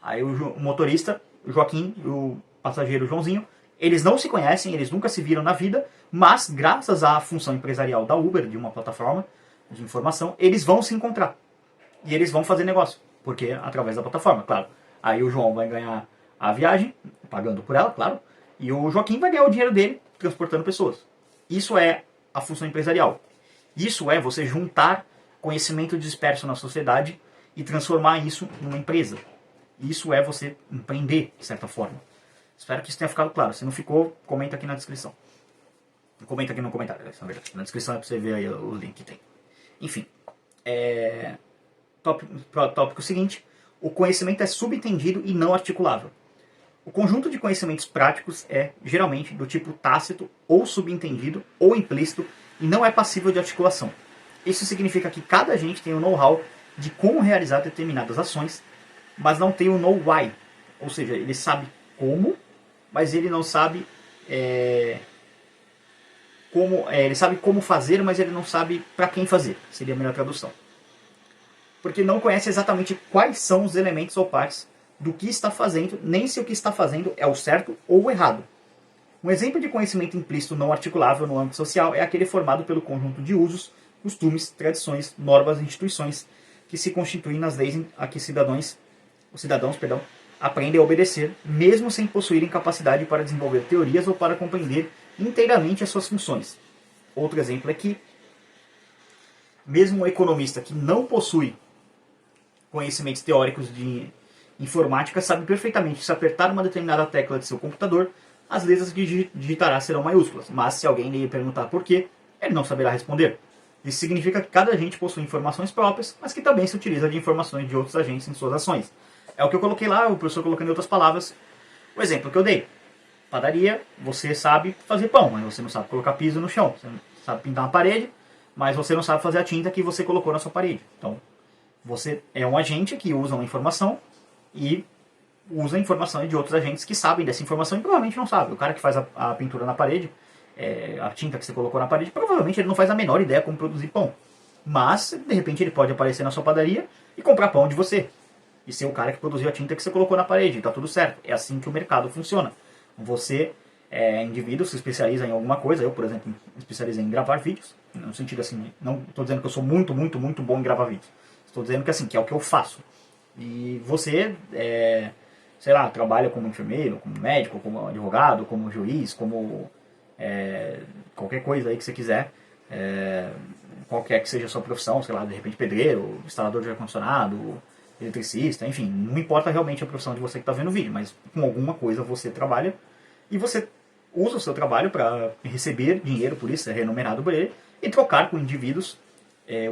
Aí o motorista Joaquim e o passageiro Joãozinho, eles não se conhecem, eles nunca se viram na vida, mas graças à função empresarial da Uber, de uma plataforma de informação, eles vão se encontrar. E eles vão fazer negócio, porque através da plataforma, claro. Aí o João vai ganhar a viagem, pagando por ela, claro, e o Joaquim vai ganhar o dinheiro dele transportando pessoas. Isso é a função empresarial. Isso é você juntar conhecimento disperso na sociedade e transformar isso numa empresa. Isso é você empreender, de certa forma. Espero que isso tenha ficado claro. Se não ficou, comenta aqui na descrição. Comenta aqui no comentário, na verdade. Na descrição é pra você ver aí o link que tem. Enfim. Tópico seguinte. O conhecimento é subentendido e não articulável. O conjunto de conhecimentos práticos é, geralmente, do tipo tácito, ou subentendido, ou implícito, e não é passível de articulação. Isso significa que cada agente tem o know-how de como realizar determinadas ações, mas não tem o know-why. Ou seja, ele sabe como, mas ele não sabe ele sabe como fazer, mas ele não sabe para quem fazer. Seria a melhor tradução. Porque não conhece exatamente quais são os elementos ou partes do que está fazendo, nem se o que está fazendo é o certo ou o errado. Um exemplo de conhecimento implícito não articulável no âmbito social é aquele formado pelo conjunto de usos, costumes, tradições, normas e instituições que se constituem nas leis a que os cidadãos aprendem a obedecer, mesmo sem possuírem capacidade para desenvolver teorias ou para compreender inteiramente as suas funções. Outro exemplo é que, mesmo um economista que não possui conhecimentos teóricos de informática sabe perfeitamente que se apertar uma determinada tecla de seu computador, as letras que digitará serão maiúsculas, mas se alguém lhe perguntar por quê, ele não saberá responder. Isso significa que cada agente possui informações próprias, mas que também se utiliza de informações de outros agentes em suas ações. É o que eu coloquei lá, o professor colocando em outras palavras. O exemplo que eu dei. Padaria, você sabe fazer pão, mas você não sabe colocar piso no chão. Você não sabe pintar uma parede, mas você não sabe fazer a tinta que você colocou na sua parede. Então, você é um agente que usa uma informação e usa a informação de outros agentes que sabem dessa informação e provavelmente não sabem. O cara que faz a pintura na parede, a tinta que você colocou na parede, provavelmente ele não faz a menor ideia como produzir pão. Mas, de repente, ele pode aparecer na sua padaria e comprar pão de você. E ser o cara que produziu a tinta que você colocou na parede. Tá tudo certo. É assim que o mercado funciona. Você, indivíduo, se especializa em alguma coisa. Eu, por exemplo, me especializei em gravar vídeos. No sentido assim, não estou dizendo que eu sou muito, muito, muito bom em gravar vídeos. Estou dizendo que assim, que é o que eu faço. E você, sei lá, trabalha como enfermeiro, como médico, como advogado, como juiz, como qualquer coisa aí que você quiser. Qualquer que seja a sua profissão, sei lá, de repente pedreiro, instalador de ar-condicionado, eletricista, enfim, não importa realmente a profissão de você que está vendo o vídeo, mas com alguma coisa você trabalha e você usa o seu trabalho para receber dinheiro por isso, é remunerado por ele, e trocar com indivíduos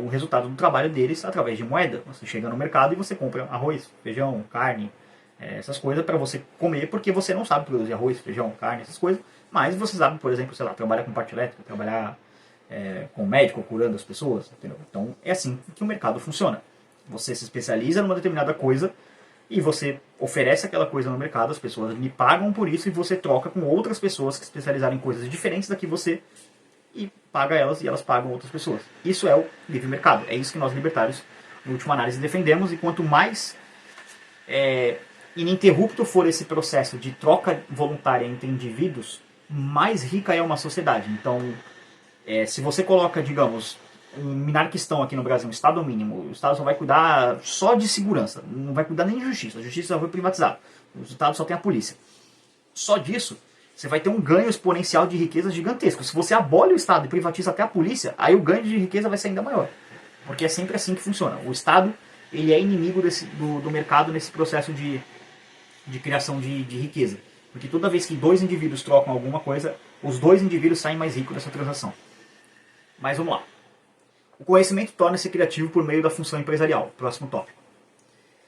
o resultado do trabalho deles através de moeda. Você chega no mercado e você compra arroz, feijão, carne, essas coisas para você comer, porque você não sabe produzir arroz, feijão, carne, essas coisas, mas você sabe, por exemplo, sei lá, trabalhar com parte elétrica, trabalhar com médico, curando as pessoas, entendeu? Então é assim que o mercado funciona. Você se especializa numa determinada coisa e você oferece aquela coisa no mercado, as pessoas lhe pagam por isso e você troca com outras pessoas que se especializaram em coisas diferentes da que você e paga elas e elas pagam outras pessoas. Isso é o livre mercado. É isso que nós libertários, em última análise, defendemos, e quanto mais ininterrupto for esse processo de troca voluntária entre indivíduos, mais rica é uma sociedade. Então, se você coloca, digamos, um minarquistão aqui no Brasil, um Estado mínimo, o Estado só vai cuidar só de segurança, não vai cuidar nem de justiça, a justiça já foi privatizada, o Estado só tem a polícia. Só disso, você vai ter um ganho exponencial de riqueza gigantesco. Se você abole o Estado e privatiza até a polícia, aí o ganho de riqueza vai ser ainda maior. Porque é sempre assim que funciona. O Estado, ele é inimigo do mercado nesse processo de de criação de riqueza. Porque toda vez que dois indivíduos trocam alguma coisa, os dois indivíduos saem mais ricos dessa transação. Mas vamos lá. O conhecimento torna-se criativo por meio da função empresarial. Próximo tópico.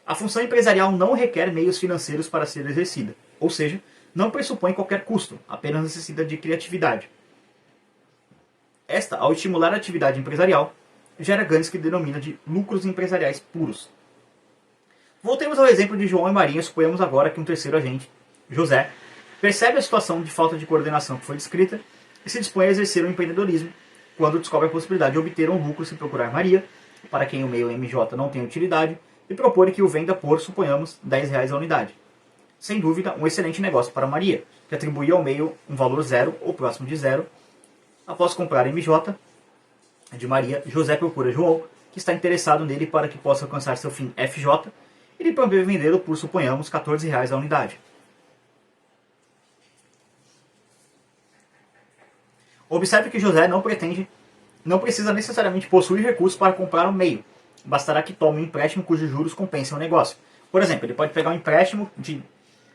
A função empresarial não requer meios financeiros para ser exercida, ou seja, não pressupõe qualquer custo, apenas necessita de criatividade. Esta, ao estimular a atividade empresarial, gera ganhos que denomina de lucros empresariais puros. Voltemos ao exemplo de João e Maria. Suponhamos agora que um terceiro agente, José, percebe a situação de falta de coordenação que foi descrita e se dispõe a exercer o empreendedorismo quando descobre a possibilidade de obter um lucro se procurar Maria, para quem o meio MJ não tem utilidade, e propor que o venda por, suponhamos, R$10 a unidade. Sem dúvida, um excelente negócio para Maria, que atribuía ao meio um valor zero ou próximo de zero. Após comprar MJ de Maria, José procura João, que está interessado nele para que possa alcançar seu fim FJ, e lhe promete vendê-lo por, suponhamos, R$14 a unidade. Observe que José não precisa necessariamente possuir recursos para comprar um meio. Bastará que tome um empréstimo cujos juros compensem o negócio. Por exemplo, ele pode pegar um empréstimo de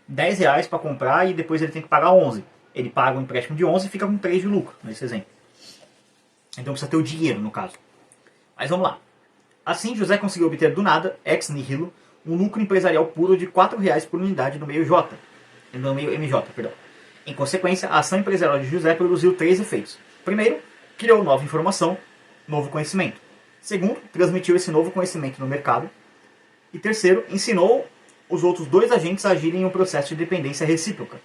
R$10 para comprar e depois ele tem que pagar 11. Ele paga um empréstimo de 11 e fica com 3 de lucro, nesse exemplo. Então precisa ter o dinheiro, no caso. Mas vamos lá. Assim, José conseguiu obter do nada, ex nihilo, um lucro empresarial puro de R$4 por unidade no meio J. No meio MJ, perdão. Em consequência, a ação empresarial de José produziu 3 efeitos. Primeiro, criou nova informação, novo conhecimento. Segundo, transmitiu esse novo conhecimento no mercado. E terceiro, ensinou os outros 2 agentes a agirem em um processo de dependência recíproca.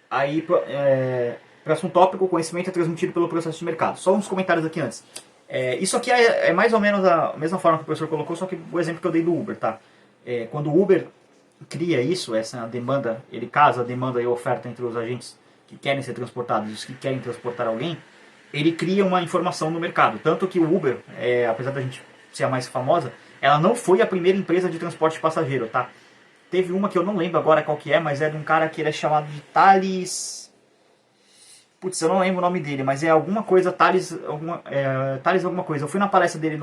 Aí, próximo tópico, o conhecimento é transmitido pelo processo de mercado. Só uns comentários aqui antes. Isso aqui é mais ou menos a mesma forma que o professor colocou, só que o exemplo que eu dei do Uber, tá? Quando o Uber cria isso, essa demanda, ele casa a demanda e a oferta entre os agentes que querem ser transportados e os que querem transportar alguém, ele cria uma informação no mercado. Tanto que o Uber, apesar da gente ser a mais famosa, ela não foi a primeira empresa de transporte de passageiro, tá? Teve uma que eu não lembro agora qual que é, mas é de um cara que ele é chamado de Thales... Putz, eu não lembro o nome dele, mas é alguma coisa, Thales alguma coisa. Eu fui na palestra dele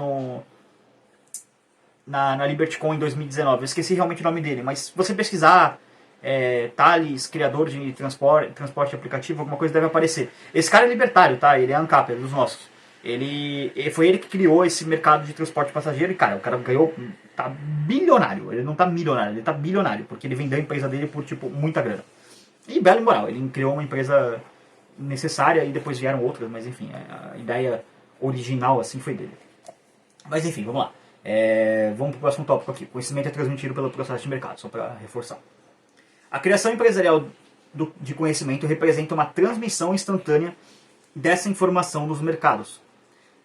na LibertyCon em 2019, eu esqueci realmente o nome dele, mas se você pesquisar Thales, criador de transporte aplicativo, alguma coisa deve aparecer. Esse cara é libertário, tá? Ele é ANCAP, é dos nossos. Foi ele que criou esse mercado de transporte passageiro e, cara, o cara ganhou, tá bilionário. Ele não tá milionário, ele tá bilionário, porque ele vendeu a empresa dele por, tipo, muita grana. E belo e moral, ele criou uma empresa necessária e depois vieram outras, mas enfim, a ideia original, assim, foi dele. Mas enfim, vamos lá. Vamos pro próximo tópico aqui. Conhecimento é transmitido pelo processo de mercado, só para reforçar. A criação empresarial de conhecimento representa uma transmissão instantânea dessa informação nos mercados.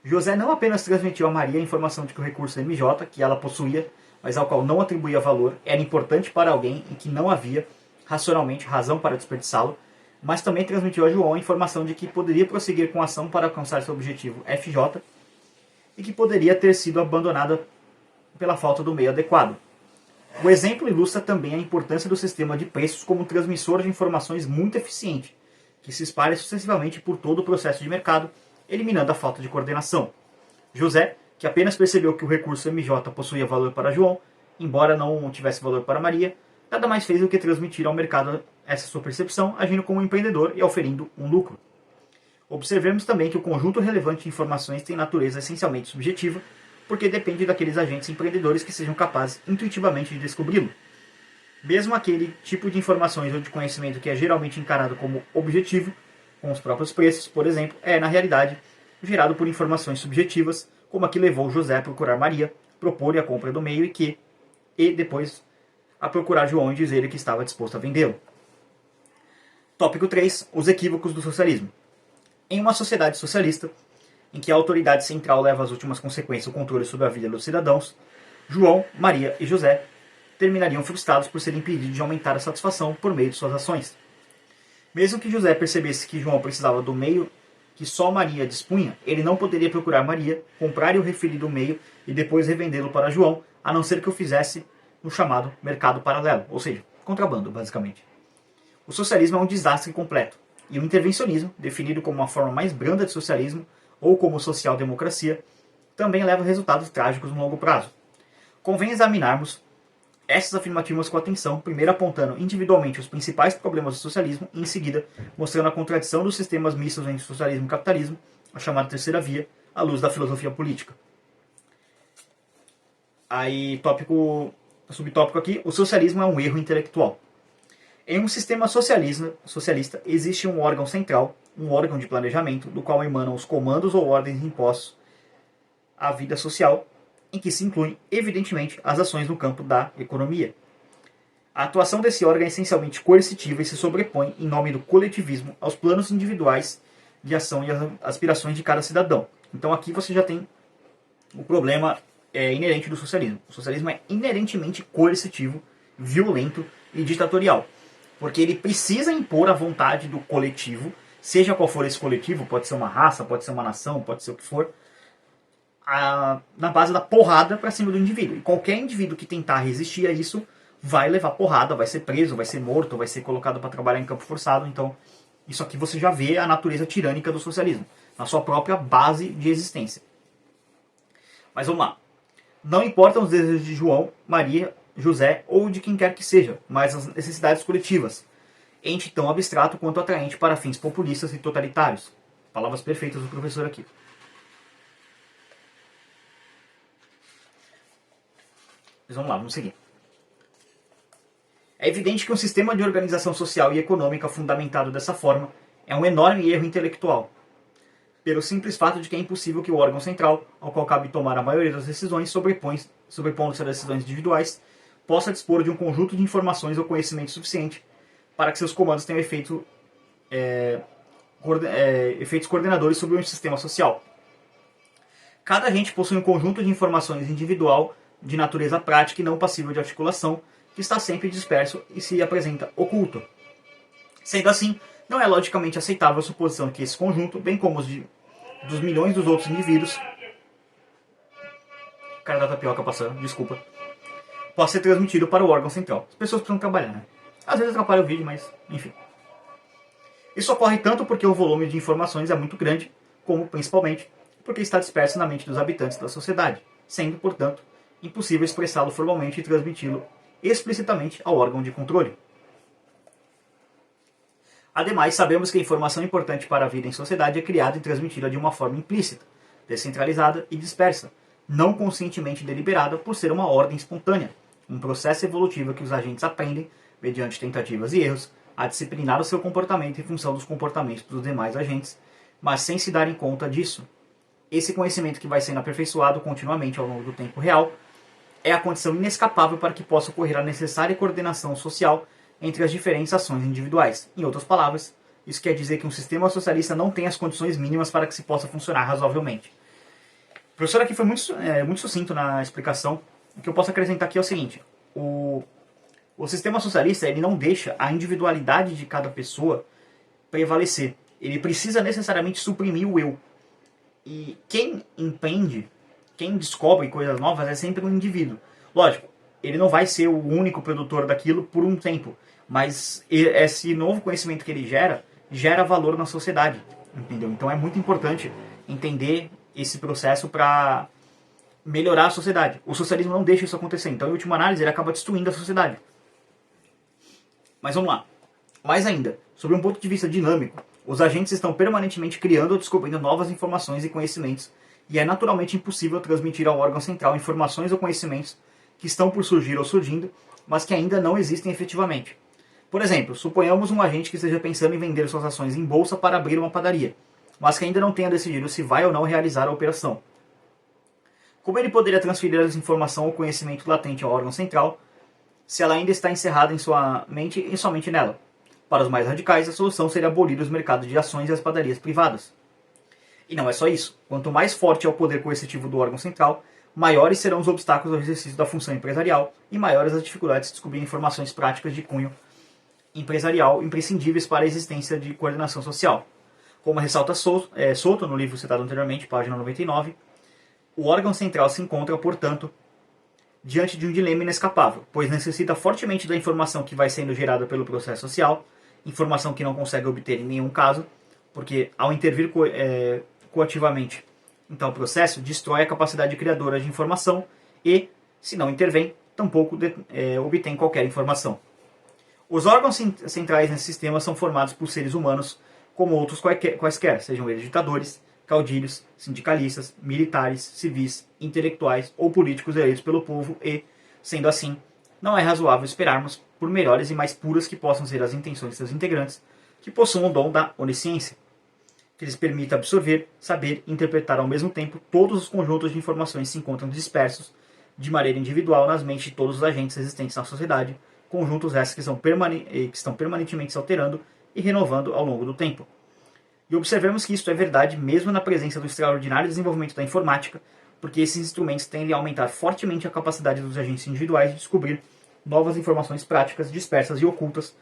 José não apenas transmitiu a Maria a informação de que o recurso MJ, que ela possuía, mas ao qual não atribuía valor, era importante para alguém em que não havia, racionalmente, razão para desperdiçá-lo, mas também transmitiu a João a informação de que poderia prosseguir com a ação para alcançar seu objetivo FJ e que poderia ter sido abandonada pela falta do meio adequado. O exemplo ilustra também a importância do sistema de preços como um transmissor de informações muito eficiente, que se espalha sucessivamente por todo o processo de mercado, eliminando a falta de coordenação. José, que apenas percebeu que o recurso MJ possuía valor para João, embora não tivesse valor para Maria, nada mais fez do que transmitir ao mercado essa sua percepção, agindo como um empreendedor e oferindo um lucro. Observemos também que o conjunto relevante de informações tem natureza essencialmente subjetiva, porque depende daqueles agentes empreendedores que sejam capazes intuitivamente de descobri-lo. Mesmo aquele tipo de informações ou de conhecimento que é geralmente encarado como objetivo, com os próprios preços, por exemplo, na realidade, gerado por informações subjetivas, como a que levou José a procurar Maria, propor-lhe a compra do meio e depois a procurar João e dizer-lhe que estava disposto a vendê-lo. Tópico 3. Os equívocos do socialismo. Em uma sociedade socialista, em que a autoridade central leva às últimas consequências o controle sobre a vida dos cidadãos, João, Maria e José terminariam frustrados por serem impedidos de aumentar a satisfação por meio de suas ações. Mesmo que José percebesse que João precisava do meio que só Maria dispunha, ele não poderia procurar Maria, comprar o referido meio e depois revendê-lo para João, a não ser que o fizesse no chamado mercado paralelo, ou seja, contrabando, basicamente. O socialismo é um desastre completo, e o intervencionismo, definido como uma forma mais branda de socialismo, ou como social-democracia, também leva a resultados trágicos no longo prazo. Convém examinarmos essas afirmativas com atenção, primeiro apontando individualmente os principais problemas do socialismo e, em seguida, mostrando a contradição dos sistemas mistos entre socialismo e capitalismo, a chamada terceira via, à luz da filosofia política. Aí, subtópico aqui, o socialismo é um erro intelectual. Em um sistema socialista, existe um órgão central, um órgão de planejamento, do qual emanam os comandos ou ordens impostos à vida social, em que se incluem, evidentemente, as ações no campo da economia. A atuação desse órgão é essencialmente coercitiva e se sobrepõe, em nome do coletivismo, aos planos individuais de ação e às aspirações de cada cidadão. Então aqui você já tem o problema inerente do socialismo. O socialismo é inerentemente coercitivo, violento e ditatorial. Porque ele precisa impor a vontade do coletivo, seja qual for esse coletivo, pode ser uma raça, pode ser uma nação, pode ser o que for, na base da porrada para cima do indivíduo. E qualquer indivíduo que tentar resistir a isso vai levar porrada, vai ser preso, vai ser morto, vai ser colocado para trabalhar em campo forçado. Então, isso aqui você já vê a natureza tirânica do socialismo, na sua própria base de existência. Mas vamos lá. Não importam os desejos de João, Maria, José ou de quem quer que seja, mas as necessidades coletivas, ente tão abstrato quanto atraente para fins populistas e totalitários. Palavras perfeitas do professor aqui. Mas vamos lá, vamos seguir. É evidente que um sistema de organização social e econômica fundamentado dessa forma é um enorme erro intelectual, pelo simples fato de que é impossível que o órgão central, ao qual cabe tomar a maioria das decisões, sobrepondo-se a decisões individuais, possa dispor de um conjunto de informações ou conhecimento suficiente para que seus comandos tenham efeitos coordenadores sobre um sistema social. Cada agente possui um conjunto de informações individual de natureza prática e não passível de articulação, que está sempre disperso e se apresenta oculto. Sendo assim, não é logicamente aceitável a suposição que esse conjunto, bem como os dos milhões dos outros indivíduos... Cara da tapioca passando, desculpa. Possa ser transmitido para o órgão central. As pessoas precisam trabalhar, né? Às vezes atrapalha o vídeo, mas enfim. Isso ocorre tanto porque o volume de informações é muito grande, como, principalmente, porque está disperso na mente dos habitantes da sociedade, sendo, portanto, impossível expressá-lo formalmente e transmiti-lo explicitamente ao órgão de controle. Ademais, sabemos que a informação importante para a vida em sociedade é criada e transmitida de uma forma implícita, descentralizada e dispersa, não conscientemente deliberada por ser uma ordem espontânea, um processo evolutivo que os agentes aprendem, mediante tentativas e erros, a disciplinar o seu comportamento em função dos comportamentos dos demais agentes, mas sem se darem conta disso. Esse conhecimento que vai sendo aperfeiçoado continuamente ao longo do tempo real é a condição inescapável para que possa ocorrer a necessária coordenação social entre as diferentes ações individuais. Em outras palavras, isso quer dizer que um sistema socialista não tem as condições mínimas para que se possa funcionar razoavelmente. O professor aqui foi muito sucinto na explicação. O que eu posso acrescentar aqui é o seguinte: o sistema socialista ele não deixa a individualidade de cada pessoa prevalecer. Ele precisa necessariamente suprimir o eu. E quem empreende, quem descobre coisas novas é sempre um indivíduo. Lógico, ele não vai ser o único produtor daquilo por um tempo, mas esse novo conhecimento que ele gera valor na sociedade, entendeu? Então é muito importante entender esse processo para melhorar a sociedade. O socialismo não deixa isso acontecer, então em última análise ele acaba destruindo a sociedade. Mas vamos lá. Mais ainda, sob um ponto de vista dinâmico, os agentes estão permanentemente criando ou descobrindo novas informações e conhecimentos, e é naturalmente impossível transmitir ao órgão central informações ou conhecimentos que estão por surgir ou surgindo, mas que ainda não existem efetivamente. Por exemplo, suponhamos um agente que esteja pensando em vender suas ações em bolsa para abrir uma padaria, mas que ainda não tenha decidido se vai ou não realizar a operação. Como ele poderia transferir essa informação ou conhecimento latente ao órgão central, se ela ainda está encerrada em sua mente e somente nela? Para os mais radicais, a solução seria abolir os mercados de ações e as padarias privadas. E não é só isso. Quanto mais forte é o poder coercitivo do órgão central, maiores serão os obstáculos ao exercício da função empresarial e maiores as dificuldades de descobrir informações práticas de cunho empresarial imprescindíveis para a existência de coordenação social. Como ressalta Souto no livro citado anteriormente, página 99, o órgão central se encontra, portanto, diante de um dilema inescapável, pois necessita fortemente da informação que vai sendo gerada pelo processo social, informação que não consegue obter em nenhum caso, porque ao intervir coativamente em tal processo, destrói a capacidade criadora de informação e, se não intervém, tampouco obtém qualquer informação. Os órgãos centrais nesse sistema são formados por seres humanos, como outros quaisquer, sejam eles ditadores, caudilhos, sindicalistas, militares, civis, intelectuais ou políticos eleitos pelo povo e, sendo assim, não é razoável esperarmos por melhores e mais puras que possam ser as intenções de seus integrantes, que possuam o dom da onisciência, que lhes permita absorver, saber e interpretar ao mesmo tempo todos os conjuntos de informações que se encontram dispersos de maneira individual nas mentes de todos os agentes existentes na sociedade, conjuntos esses que estão permanentemente se alterando e renovando ao longo do tempo. E observemos que isto é verdade mesmo na presença do extraordinário desenvolvimento da informática, porque esses instrumentos tendem a aumentar fortemente a capacidade dos agentes individuais de descobrir novas informações práticas, dispersas e ocultas,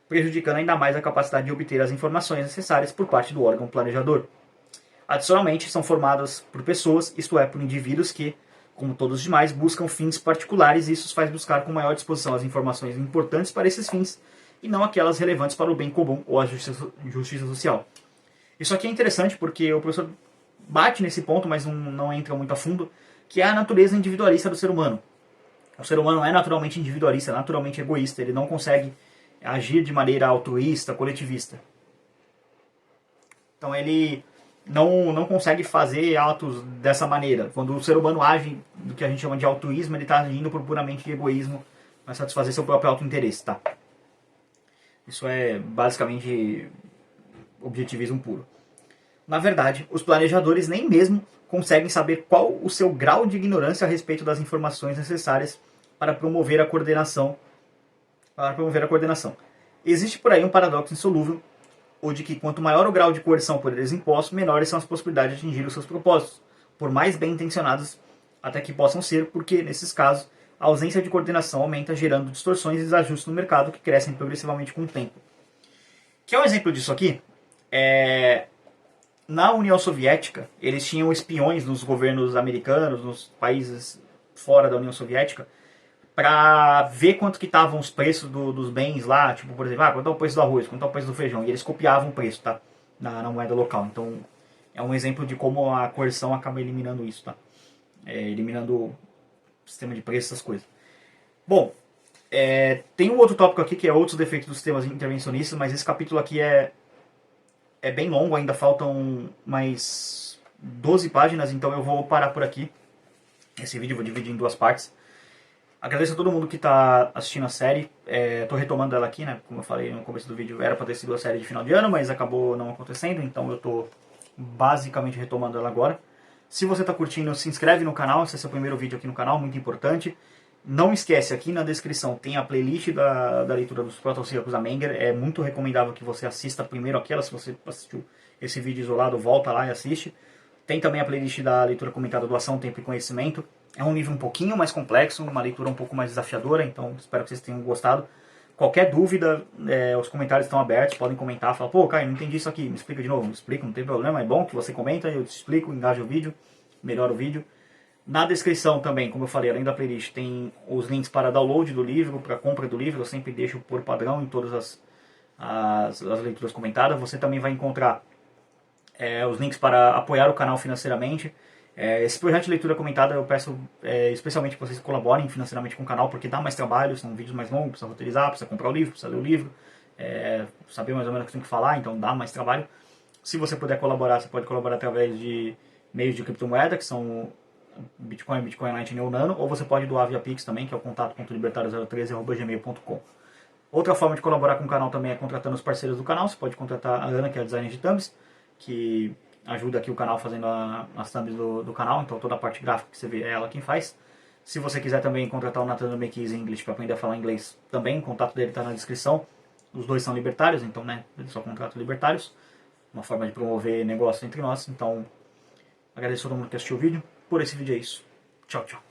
prejudicando ainda mais a capacidade de obter as informações necessárias por parte do órgão planejador. Adicionalmente, são formadas por pessoas, isto é, por indivíduos que, como todos os demais, buscam fins particulares e isso os faz buscar com maior disposição as informações importantes para esses fins e não aquelas relevantes para o bem comum ou a justiça social. Isso aqui é interessante porque o professor bate nesse ponto, mas não entra muito a fundo, que é a natureza individualista do ser humano. O ser humano é naturalmente individualista, naturalmente egoísta, ele não consegue agir de maneira altruísta, coletivista. Então ele não consegue fazer atos dessa maneira. Quando o ser humano age do que a gente chama de altruísmo, ele está agindo por puramente egoísmo, para satisfazer seu próprio autointeresse, tá? Isso é basicamente objetivismo puro. Na verdade, os planejadores nem mesmo conseguem saber qual o seu grau de ignorância a respeito das informações necessárias para promover a coordenação. Existe por aí um paradoxo insolúvel, o de que quanto maior o grau de coerção por eles imposto, menores são as possibilidades de atingir os seus propósitos, por mais bem intencionados até que possam ser, porque, nesses casos, a ausência de coordenação aumenta, gerando distorções e desajustes no mercado que crescem progressivamente com o tempo. Que é um exemplo disso aqui? Na União Soviética, eles tinham espiões nos governos americanos, nos países fora da União Soviética, para ver quanto que estavam os preços dos bens lá, tipo, por exemplo, quanto é o preço do arroz, quanto é o preço do feijão, e eles copiavam o preço, tá? Na moeda local. Então, é um exemplo de como a coerção acaba eliminando isso, tá? Eliminando o sistema de preço, essas coisas. Bom, tem um outro tópico aqui que é outros defeitos dos sistemas intervencionistas, mas esse capítulo aqui é bem longo, ainda faltam mais 12 páginas, então eu vou parar por aqui. Esse vídeo eu vou dividir em duas partes. Agradeço a todo mundo que está assistindo a série. Estou retomando ela aqui, né? Como eu falei no começo do vídeo, era para ter sido a série de final de ano, mas acabou não acontecendo, então eu estou basicamente retomando ela agora. Se você está curtindo, se inscreve no canal, esse é seu primeiro vídeo aqui no canal, muito importante. Não esquece, aqui na descrição tem a playlist da leitura dos Protocírculos da Menger. É muito recomendável que você assista primeiro aquela. Se você assistiu esse vídeo isolado, volta lá e assiste. Tem também a playlist da leitura comentada do Ação, Tempo e Conhecimento. É um livro um pouquinho mais complexo, uma leitura um pouco mais desafiadora, então espero que vocês tenham gostado. Qualquer dúvida, os comentários estão abertos, podem comentar, falar, pô, Caio, não entendi isso aqui, me explica de novo. Me explica, não tem problema, é bom que você comenta, eu te explico, engaja o vídeo, melhora o vídeo. Na descrição também, como eu falei, além da playlist, tem os links para download do livro, para compra do livro, eu sempre deixo por padrão em todas as leituras comentadas. Você também vai encontrar os links para apoiar o canal financeiramente. Esse projeto de leitura comentada eu peço especialmente que vocês colaborem financeiramente com o canal, porque dá mais trabalho, são vídeos mais longos, precisa roteirizar, precisa comprar o livro, precisa ler o livro, saber mais ou menos o que tem que falar, então dá mais trabalho. Se você puder colaborar, você pode colaborar através de meios de criptomoeda, que são Bitcoin, Bitcoin Lightning ou Nano, ou você pode doar via Pix também, que é o contato.libertario013@gmail.com. Outra forma de colaborar com o canal também é contratando os parceiros do canal. Você pode contratar a Ana, que é a designer de thumbs, que ajuda aqui o canal fazendo as thumbs do canal, então toda a parte gráfica que você vê é ela quem faz. Se você quiser também contratar o Nathan do Make Easy English para aprender a falar inglês também, o contato dele está na descrição. Os dois são libertários, então ele só contrata libertários. Uma forma de promover negócio entre nós. Então agradeço a todo mundo que assistiu o vídeo. Por esse vídeo é isso. Tchau, tchau.